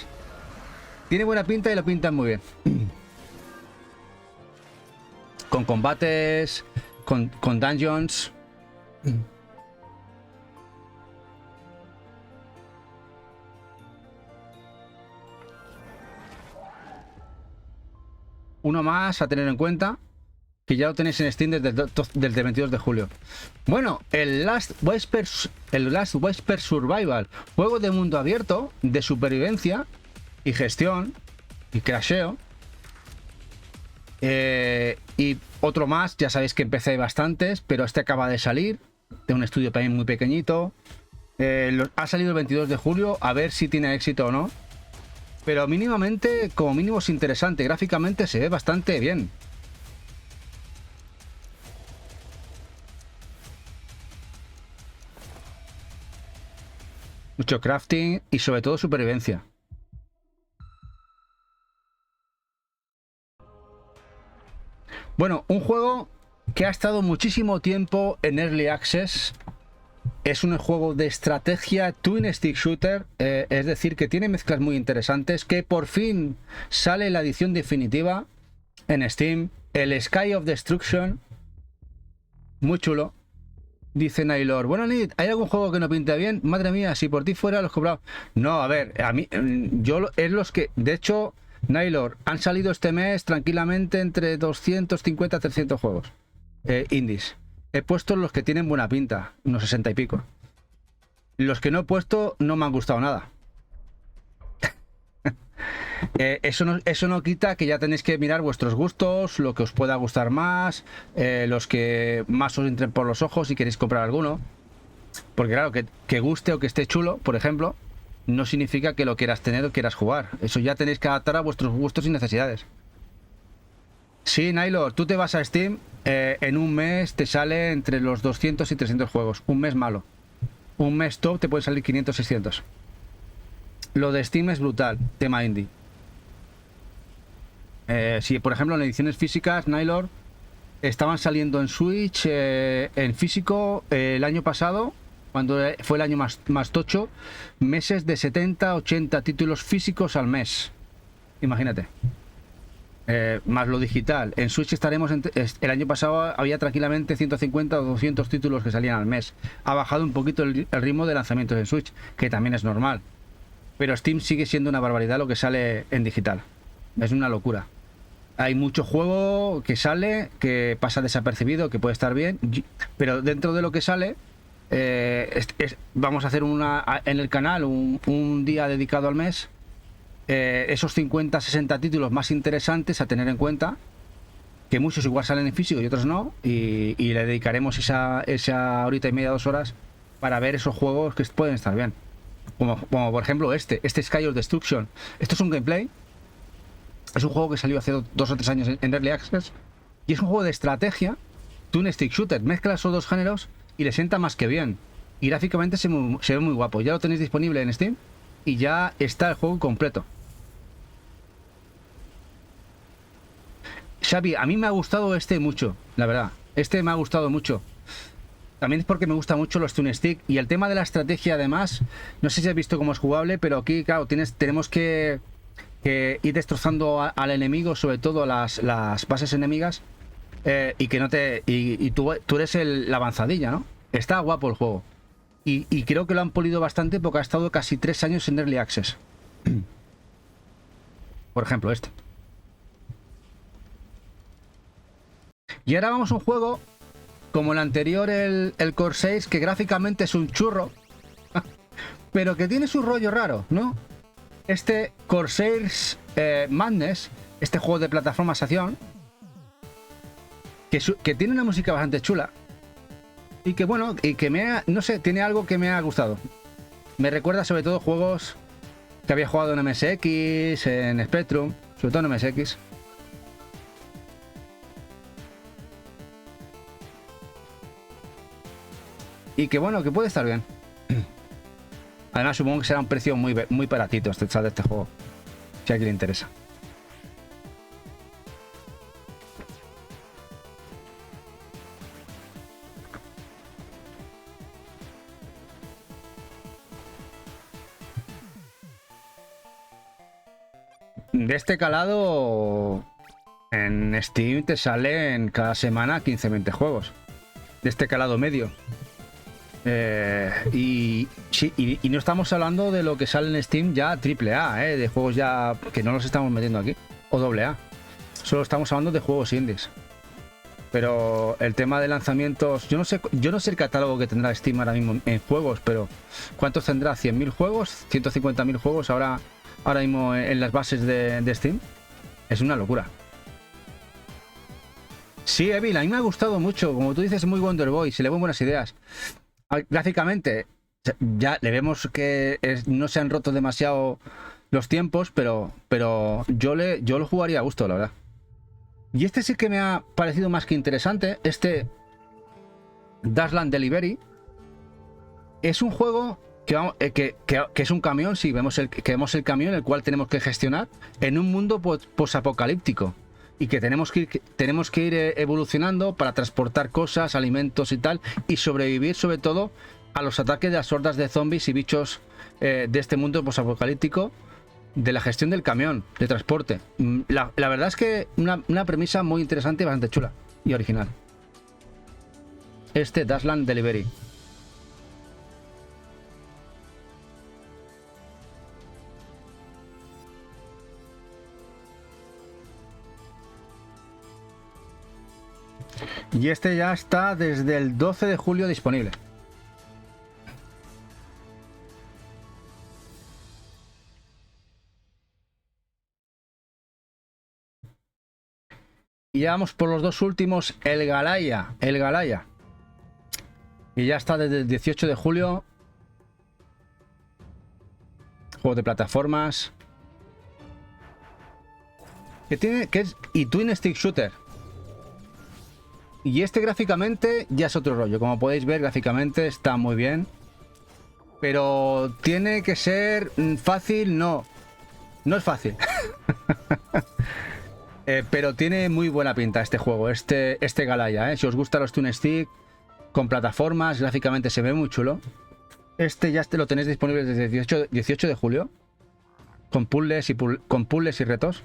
Tiene buena pinta y lo pintan muy bien. Con combates, con dungeons. Uno más a tener en cuenta, que ya lo tenéis en Steam desde el 22 de julio. Bueno, el Last Whisper Survival, juego de mundo abierto, de supervivencia y gestión y crasheo. Y otro más, ya sabéis que empecé bastantes, pero este acaba de salir, de un estudio también muy pequeñito. Ha salido el 22 de julio, a ver si tiene éxito o no. Pero mínimamente, como mínimo es interesante, gráficamente se ve bastante bien. Mucho crafting y sobre todo supervivencia. Bueno, un juego que ha estado muchísimo tiempo en Early Access. Es un juego de estrategia Twin Stick Shooter, es decir, que tiene mezclas muy interesantes, que por fin sale la edición definitiva en Steam, el Sky of Destruction, muy chulo. Dice Nailor, bueno, Nid, ¿hay algún juego que no pinta bien? Madre mía, si por ti fuera los cobrado. No, a ver, a mí, yo es los que, de hecho, Nailor, han salido este mes tranquilamente entre 250 a 300 juegos indies. He puesto los que tienen buena pinta, unos 60 y pico. Los que no he puesto no me han gustado nada. Eso no quita que ya tenéis que mirar vuestros gustos, lo que os pueda gustar más, los que más os entren por los ojos si queréis comprar alguno. Porque claro, que guste o que esté chulo, por ejemplo, no significa que lo quieras tener o quieras jugar. Eso ya tenéis que adaptar a vuestros gustos y necesidades. Sí, Nailor, tú te vas a Steam, en un mes te sale entre los 200 y 300 juegos. Un mes malo. Un mes top te puede salir 500, 600. Lo de Steam es brutal, tema indie. Si por ejemplo en ediciones físicas, Nailor, estaban saliendo en Switch, en físico, el año pasado, cuando fue el año más tocho, meses de 70, 80 títulos físicos al mes. Imagínate. Más lo digital. En Switch estaremos, el año pasado había tranquilamente 150 o 200 títulos que salían al mes. Ha bajado un poquito el ritmo de lanzamientos en Switch, que también es normal. Pero Steam sigue siendo una barbaridad lo que sale en digital. Es una locura. Hay mucho juego que sale, que pasa desapercibido, que puede estar bien, pero dentro de lo que sale, vamos a hacer en el canal un día dedicado al mes, esos 50, 60 títulos más interesantes a tener en cuenta, que muchos igual salen en físico y otros no, y le dedicaremos esa horita y media, 2 horas, para ver esos juegos que pueden estar bien. Como por ejemplo este Sky of Destruction. Esto es un gameplay. Es un juego que salió hace 2 o 3 años en Early Access. Y es un juego de estrategia, Toon Stick Shooter. Mezcla esos dos géneros y le sienta más que bien. Y gráficamente se ve muy guapo. Ya lo tenéis disponible en Steam y ya está el juego completo. Xavi, a mí me ha gustado mucho, la verdad. Este me ha gustado mucho. También es porque me gusta mucho los Toon Stick. Y el tema de la estrategia, además, no sé si has visto cómo es jugable, pero aquí, claro, tenemos que ir destrozando al enemigo, sobre todo las bases enemigas, y que no te. Y tú eres la avanzadilla, ¿no? Está guapo el juego. Y creo que lo han polido bastante porque ha estado casi 3 años en Early Access. Por ejemplo, este. Y ahora vamos a un juego como el anterior, el Corsairs, que gráficamente es un churro, pero que tiene su rollo raro, ¿no? Este Corsairs Madness, este juego de plataformas acción, que tiene una música bastante chula y que bueno, y que no sé, tiene algo que me ha gustado. Me recuerda sobre todo juegos que había jugado en MSX, en Spectrum, sobre todo en MSX. Y que bueno, que puede estar bien. Además supongo que será un precio muy baratito este juego, si a alguien le interesa. De este calado, en Steam te salen cada semana 15-20 juegos. De este calado medio. Y no estamos hablando de lo que sale en Steam ya AAA, de juegos ya que no los estamos metiendo aquí, o AA. Solo estamos hablando de juegos indies. Pero el tema de lanzamientos, yo no sé el catálogo que tendrá Steam ahora mismo en juegos, pero ¿cuántos tendrá? ¿100.000 juegos? ¿150.000 juegos ahora mismo en las bases de Steam? Es una locura. Sí, Evil, a mí me ha gustado mucho. Como tú dices, es muy Wonder Boy, se le ven buenas ideas. Gráficamente, ya le vemos que no se han roto demasiado los tiempos, pero yo lo jugaría a gusto, la verdad. Y este sí que me ha parecido más que interesante. Este Dasland Delivery es un juego que es un camión. Sí, vemos el camión, el cual tenemos que gestionar en un mundo posapocalíptico. Y que tenemos que ir evolucionando para transportar cosas, alimentos y tal, y sobrevivir sobre todo a los ataques de las hordas de zombies y bichos de este mundo posapocalíptico, de la gestión del camión de transporte. La verdad es que una premisa muy interesante y bastante chula y original. Este Dasland Delivery. Y este ya está desde el 12 de julio disponible. Y ya vamos por los dos últimos, el Galaya. Y ya está desde el 18 de julio. Juego de plataformas. Que es y Twin Stick Shooter. Y este gráficamente ya es otro rollo. Como podéis ver, gráficamente está muy bien. Pero tiene que ser fácil, no. No es fácil. Pero tiene muy buena pinta este juego, este Galaya. Si os gustan los Twin Stick con plataformas, gráficamente se ve muy chulo. Este ya lo tenéis disponible desde el 18 de julio. Con puzzles y retos.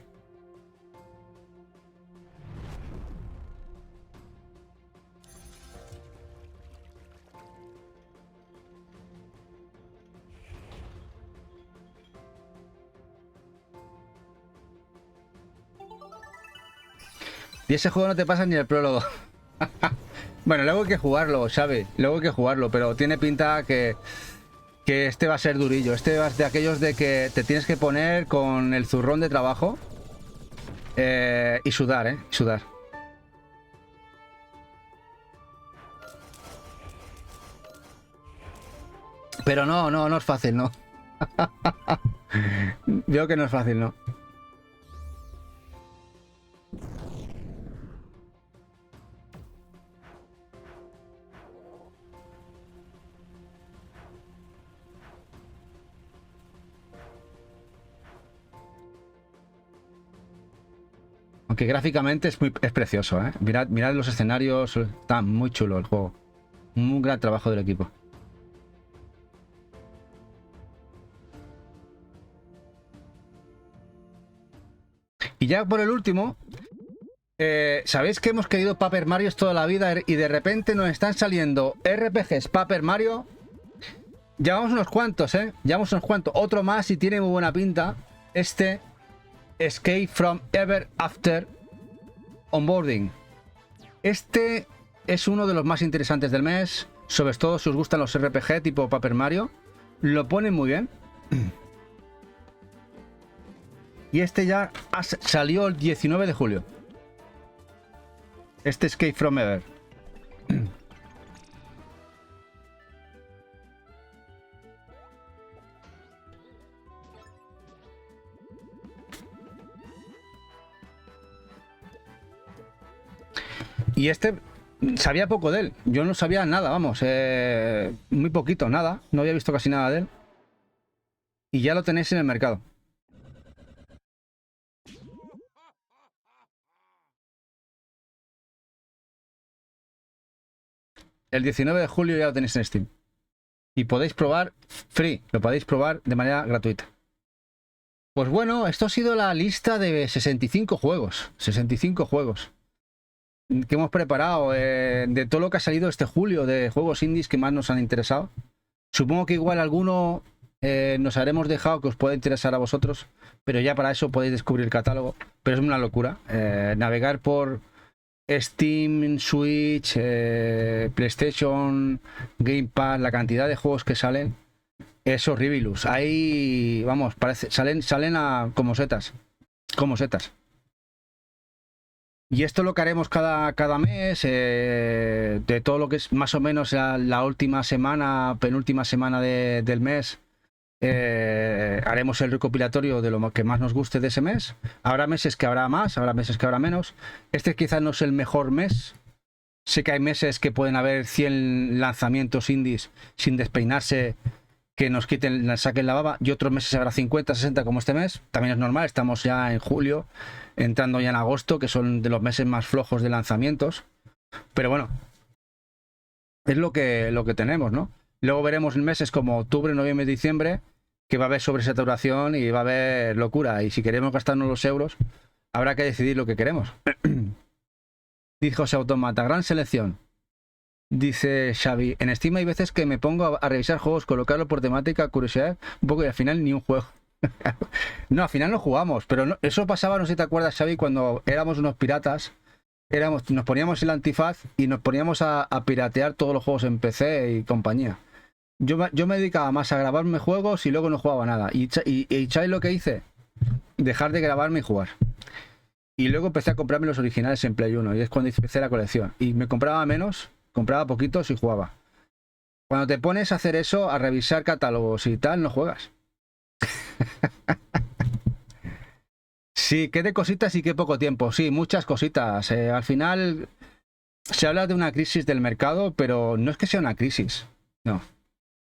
Y ese juego no te pasa ni el prólogo. Bueno, luego hay que jugarlo, ¿sabes? Luego hay que jugarlo, pero tiene pinta que este va a ser durillo. Este va a ser de aquellos de que te tienes que poner con el zurrón de trabajo y sudar, sudar. Pero no es fácil, ¿no? Veo que no es fácil, ¿no? Aunque gráficamente es precioso, ¿eh? Mirad los escenarios, está muy chulo el juego. Un gran trabajo del equipo. Y ya por el último, ¿sabéis que hemos querido Paper Mario toda la vida y de repente nos están saliendo RPGs Paper Mario? Llevamos unos cuantos, Llevamos unos cuantos. Otro más y tiene muy buena pinta. Este Escape from Ever After Onboarding. Este es uno de los más interesantes del mes. Sobre todo si os gustan los RPG tipo Paper Mario. Lo ponen muy bien. Y este ya salió el 19 de julio. Este Escape from Ever. Y este sabía poco de él. Yo no sabía nada, vamos. Muy poquito, nada. No había visto casi nada de él. Y ya lo tenéis en el mercado. El 19 de julio ya lo tenéis en Steam. Y podéis probar free. Lo podéis probar de manera gratuita. Pues bueno, esto ha sido la lista de 65 juegos. 65 juegos que hemos preparado de todo lo que ha salido este julio, de juegos indies que más nos han interesado. Supongo que igual alguno nos habremos dejado que os pueda interesar a vosotros, pero ya para eso podéis descubrir el catálogo. Pero es una locura navegar por Steam, Switch, PlayStation, Game Pass, la cantidad de juegos que salen es horribilus. Ahí, vamos, salen como setas. Como setas. Y esto lo que haremos cada mes, de todo lo que es más o menos la última semana, penúltima semana del mes, haremos el recopilatorio de lo que más nos guste de ese mes. Habrá meses que habrá más, habrá meses que habrá menos. Este quizás no es el mejor mes. Sé que hay meses que pueden haber 100 lanzamientos indies sin despeinarse, que nos saquen la baba, y otros meses habrá 50, 60 como este mes. También es normal, estamos ya en julio, entrando ya en agosto, que son de los meses más flojos de lanzamientos. Pero bueno, es lo que tenemos, ¿no? Luego veremos en meses como octubre, noviembre, diciembre, que va a haber sobresaturación y va a haber locura. Y si queremos gastarnos los euros, habrá que decidir lo que queremos. Dijo José Automata, gran selección. Dice Xavi, en Steam hay veces que me pongo a revisar juegos, colocarlo por temática, curiosidad, un poco y al final ni un juego. No, al final no jugamos, pero no, eso pasaba, no sé si te acuerdas, Xavi, cuando éramos unos piratas Nos poníamos el antifaz y nos poníamos a piratear todos los juegos en PC y compañía. Yo me dedicaba más a grabarme juegos y luego no jugaba nada. Y ¿sabes lo que hice? Dejar de grabarme y jugar. Y luego empecé a comprarme los originales en Play 1 y es cuando empecé la colección. Y me compraba menos, compraba poquitos y jugaba. Cuando te pones a hacer eso, a revisar catálogos y tal, no juegas. Sí, qué de cositas y qué poco tiempo. Sí, muchas cositas. Al final se habla de una crisis del mercado, pero no es que sea una crisis. No.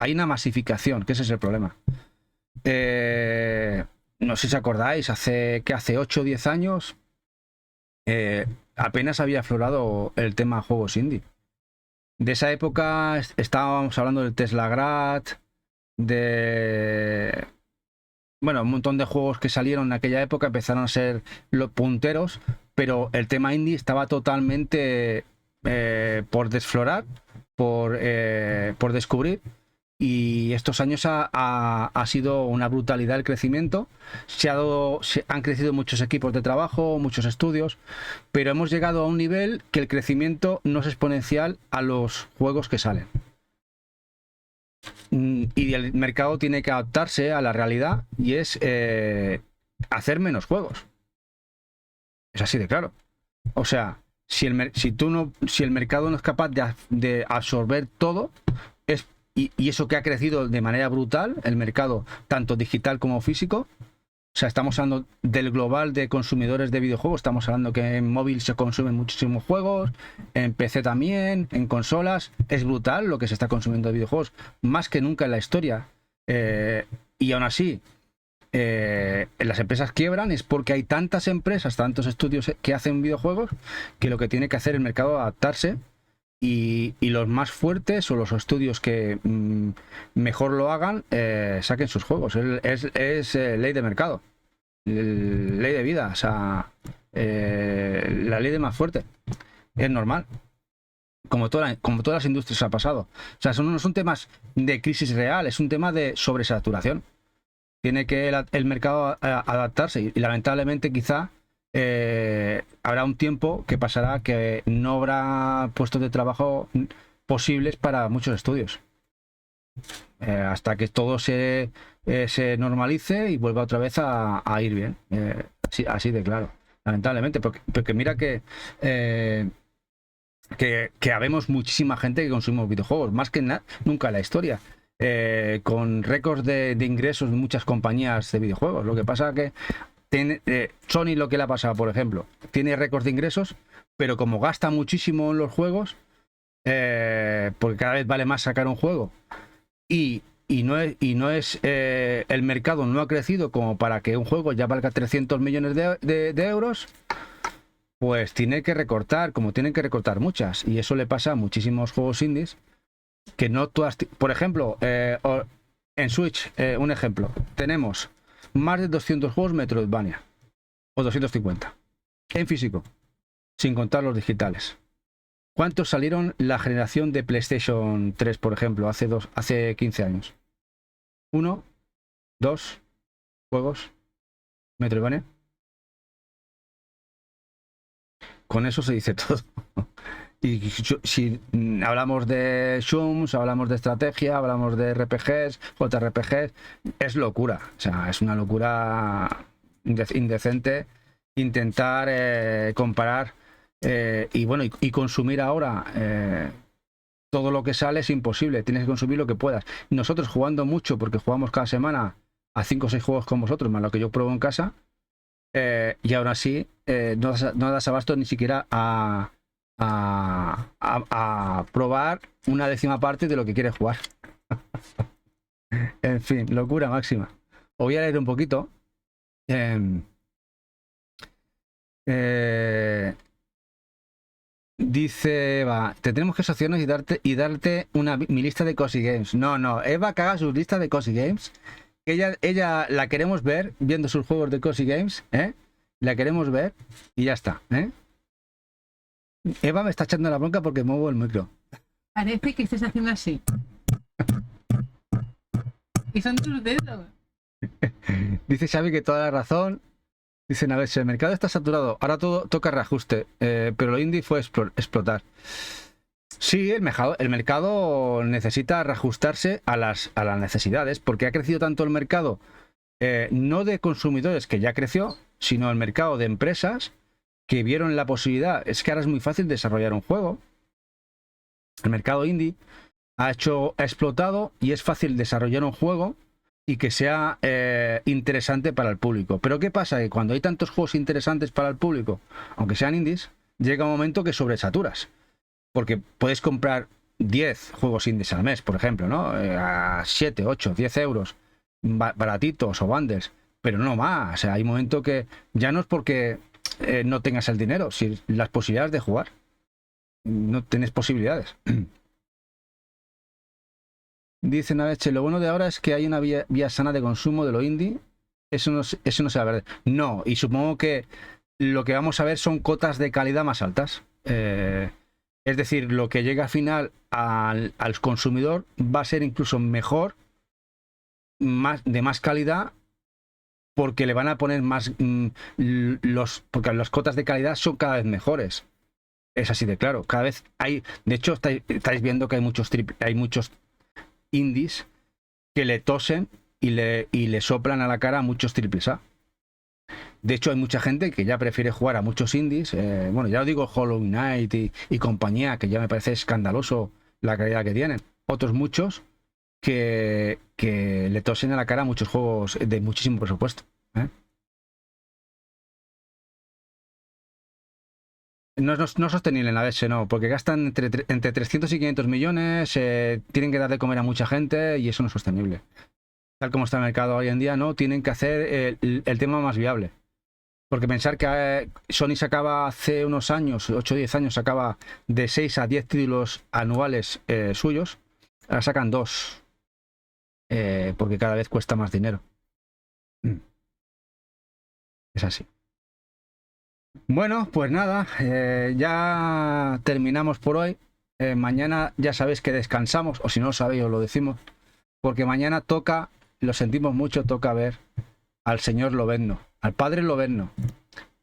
Hay una masificación, que ese es el problema. No sé si os acordáis, hace 8 o 10 años apenas había aflorado el tema juegos indie. De esa época estábamos hablando del Tesla Grad, de... Bueno, un montón de juegos que salieron en aquella época empezaron a ser los punteros, pero el tema indie estaba totalmente por desflorar, por descubrir. Y estos años ha sido una brutalidad el crecimiento. Han crecido muchos equipos de trabajo, muchos estudios, pero hemos llegado a un nivel que el crecimiento no es exponencial a los juegos que salen. Y el mercado tiene que adaptarse a la realidad y es hacer menos juegos. Es así de claro. O sea, si el mercado no es capaz de absorber todo, y eso que ha crecido de manera brutal, el mercado, tanto digital como físico. O sea, estamos hablando del global de consumidores de videojuegos. Estamos hablando que en móvil se consumen muchísimos juegos, en PC también, en consolas. Es brutal lo que se está consumiendo de videojuegos, más que nunca en la historia. Y aún así, las empresas quiebran, es porque hay tantas empresas, tantos estudios que hacen videojuegos, que lo que tiene que hacer el mercado es adaptarse. Y los más fuertes o los estudios que mejor lo hagan saquen sus juegos. Es ley de mercado, ley de vida, o sea, la ley de más fuerte. Es normal, como todas las industrias ha pasado. O sea, no son temas de crisis real, es un tema de sobresaturación. Tiene que el mercado adaptarse y lamentablemente quizá habrá un tiempo que pasará que no habrá puestos de trabajo posibles para muchos estudios. Hasta que todo se normalice y vuelva otra vez a ir bien. Así de claro. Lamentablemente, porque mira que habemos muchísima gente que consumimos videojuegos, más que nunca en la historia. Con récords de ingresos de muchas compañías de videojuegos. Lo que pasa que Sony, lo que le ha pasado, por ejemplo, tiene récords de ingresos, pero como gasta muchísimo en los juegos, porque cada vez vale más sacar un juego, y no es el mercado no ha crecido como para que un juego ya valga 300 millones de euros, pues tiene que recortar, como tienen que recortar muchas, y eso le pasa a muchísimos juegos indies, que no todas... Por ejemplo, en Switch, un ejemplo, tenemos más de 200 juegos Metroidvania, o 250, en físico, sin contar los digitales. ¿Cuántos salieron la generación de PlayStation 3, por ejemplo, hace 15 años? 1, 2 juegos Metroidvania. Con eso se dice todo. Y si hablamos de shooms, hablamos de estrategia, hablamos de RPGs, JRPGs, es locura. O sea, es una locura indecente intentar comparar y bueno, y consumir ahora todo lo que sale es imposible. Tienes que consumir lo que puedas. Nosotros jugando mucho, porque jugamos cada semana a 5 o 6 juegos con vosotros, más lo que yo pruebo en casa, y aún así no das abasto ni siquiera a probar una décima parte de lo que quieres jugar. En fin, locura máxima. Os voy a leer un poquito. Dice Eva, tendremos que asociarnos y darte mi lista de Cozy Games. No, Eva que haga su lista de Cozy Games. Ella la queremos ver viendo sus juegos de Cozy Games, la queremos ver y ya está, Eva me está echando la bronca porque muevo el micro. Parece que estés haciendo así. Y son tus dedos. Dice Xavi que toda la razón. Dicen, a ver, si el mercado está saturado, ahora todo toca reajuste, pero lo indie fue explotar. Sí, el mercado necesita reajustarse a las necesidades, porque ha crecido tanto el mercado, no de consumidores, que ya creció, sino el mercado de empresas que vieron la posibilidad. Es que ahora es muy fácil desarrollar un juego. El mercado indie ha explotado y es fácil desarrollar un juego y que sea interesante para el público. Pero ¿qué pasa? Que cuando hay tantos juegos interesantes para el público, aunque sean indies, llega un momento que sobresaturas. Porque puedes comprar 10 juegos indies al mes, por ejemplo, ¿no? A 7, 8, 10 euros, baratitos o bundles, pero no más. O sea, hay un momento que ya no es porque no tengas el dinero, si las posibilidades de jugar. No tienes posibilidades. Dice Naveche, lo bueno de ahora es que hay una vía sana de consumo de lo indie. Eso no se va a ver. No, y supongo que lo que vamos a ver son cotas de calidad más altas. Es decir, lo que llega al final al consumidor va a ser incluso mejor, de más calidad, porque le van a poner más... porque las cotas de calidad son cada vez mejores. Es así de claro. Cada vez hay... De hecho, estáis viendo que hay muchos indies que le tosen y le soplan a la cara a muchos triples A. De hecho, hay mucha gente que ya prefiere jugar a muchos indies. Bueno, ya lo digo, Hollow Knight y compañía, que ya me parece escandaloso la calidad que tienen. Otros muchos que le tosen a la cara a muchos juegos de muchísimo presupuesto. No es sostenible en la DS, no, porque gastan entre 300 y 500 millones, tienen que dar de comer a mucha gente y eso no es sostenible. Tal como está el mercado hoy en día, no, tienen que hacer el tema más viable. Porque pensar que Sony sacaba hace unos años, 8 o 10 años, sacaba de 6 a 10 títulos anuales suyos, ahora sacan 2, porque cada vez cuesta más dinero. Es así. Bueno, pues nada, ya terminamos por hoy. Mañana ya sabéis que descansamos, o si no lo sabéis os lo decimos, porque mañana toca, lo sentimos mucho, toca ver al señor Lobezno, al padre Lobezno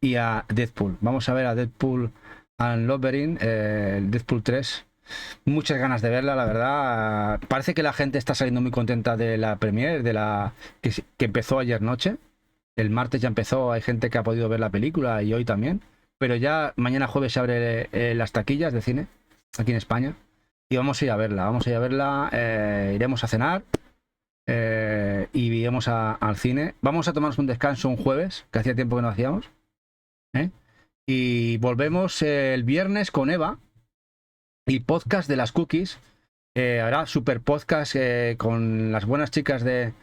y a Deadpool. Vamos a ver a Deadpool and Wolverine, el Deadpool 3. Muchas ganas de verla, la verdad. Parece que la gente está saliendo muy contenta de la premiere, que empezó ayer noche. El martes ya empezó, hay gente que ha podido ver la película y hoy también. Pero ya mañana jueves se abre las taquillas de cine aquí en España. Y vamos a ir a verla, iremos a cenar y iremos al cine. Vamos a tomarnos un descanso un jueves, que hacía tiempo que no hacíamos. Y volvemos el viernes con Eva y podcast de las cookies. Habrá super podcast con las buenas chicas del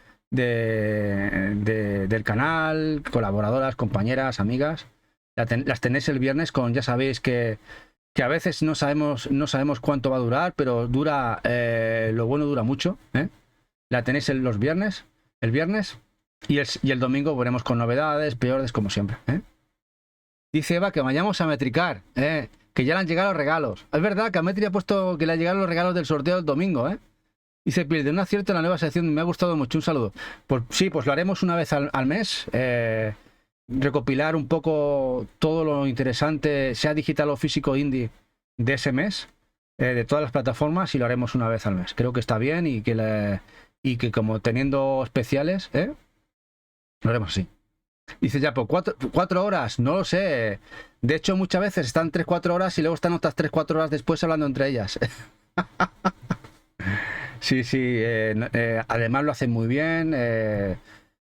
canal, colaboradoras, compañeras, amigas. Las tenéis el viernes ya sabéis que a veces no sabemos cuánto va a durar, pero dura, lo bueno dura mucho. La tenéis el viernes y el domingo veremos con novedades, peores como siempre. Dice Eva que vayamos a metricar, que ya le han llegado los regalos. Es verdad que a Metri ha puesto que le han llegado los regalos del sorteo del domingo. Dice Pil, de un acierto en la nueva sección, me ha gustado mucho, un saludo. Pues sí, pues lo haremos una vez al mes. Recopilar un poco todo lo interesante, sea digital o físico indie, de ese mes, de todas las plataformas, y lo haremos una vez al mes. Creo que está bien y que como teniendo especiales, lo haremos así. Dice ya, por 4 horas, no lo sé. De hecho, muchas veces están 3-4 horas y luego están otras 3-4 horas después hablando entre ellas. Sí, además lo hacen muy bien,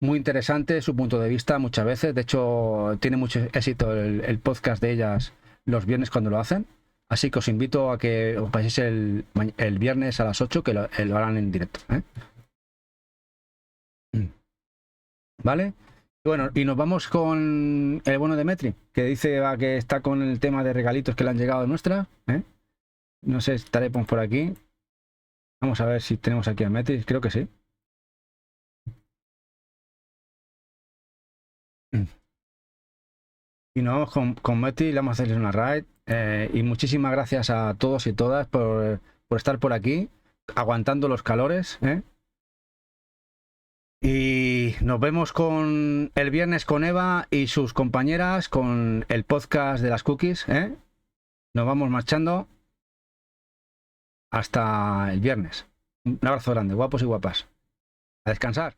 muy interesante su punto de vista muchas veces. De hecho, tiene mucho éxito el podcast de ellas los viernes cuando lo hacen. Así que os invito a que os paséis el viernes a las 8, que lo harán en directo. ¿Vale? Bueno, y nos vamos con el bono de Metri, que dice que está con el tema de regalitos que le han llegado de nuestra. No sé, estaremos por aquí. Vamos a ver si tenemos aquí a Metri, creo que sí. Y nos vamos con Metri, le vamos a hacerles una raid. Y muchísimas gracias a todos y todas por estar por aquí, aguantando los calores. Y nos vemos con el viernes con Eva y sus compañeras con el podcast de las cookies, ¿eh? Nos vamos marchando hasta el viernes. Un abrazo grande, guapos y guapas. A descansar.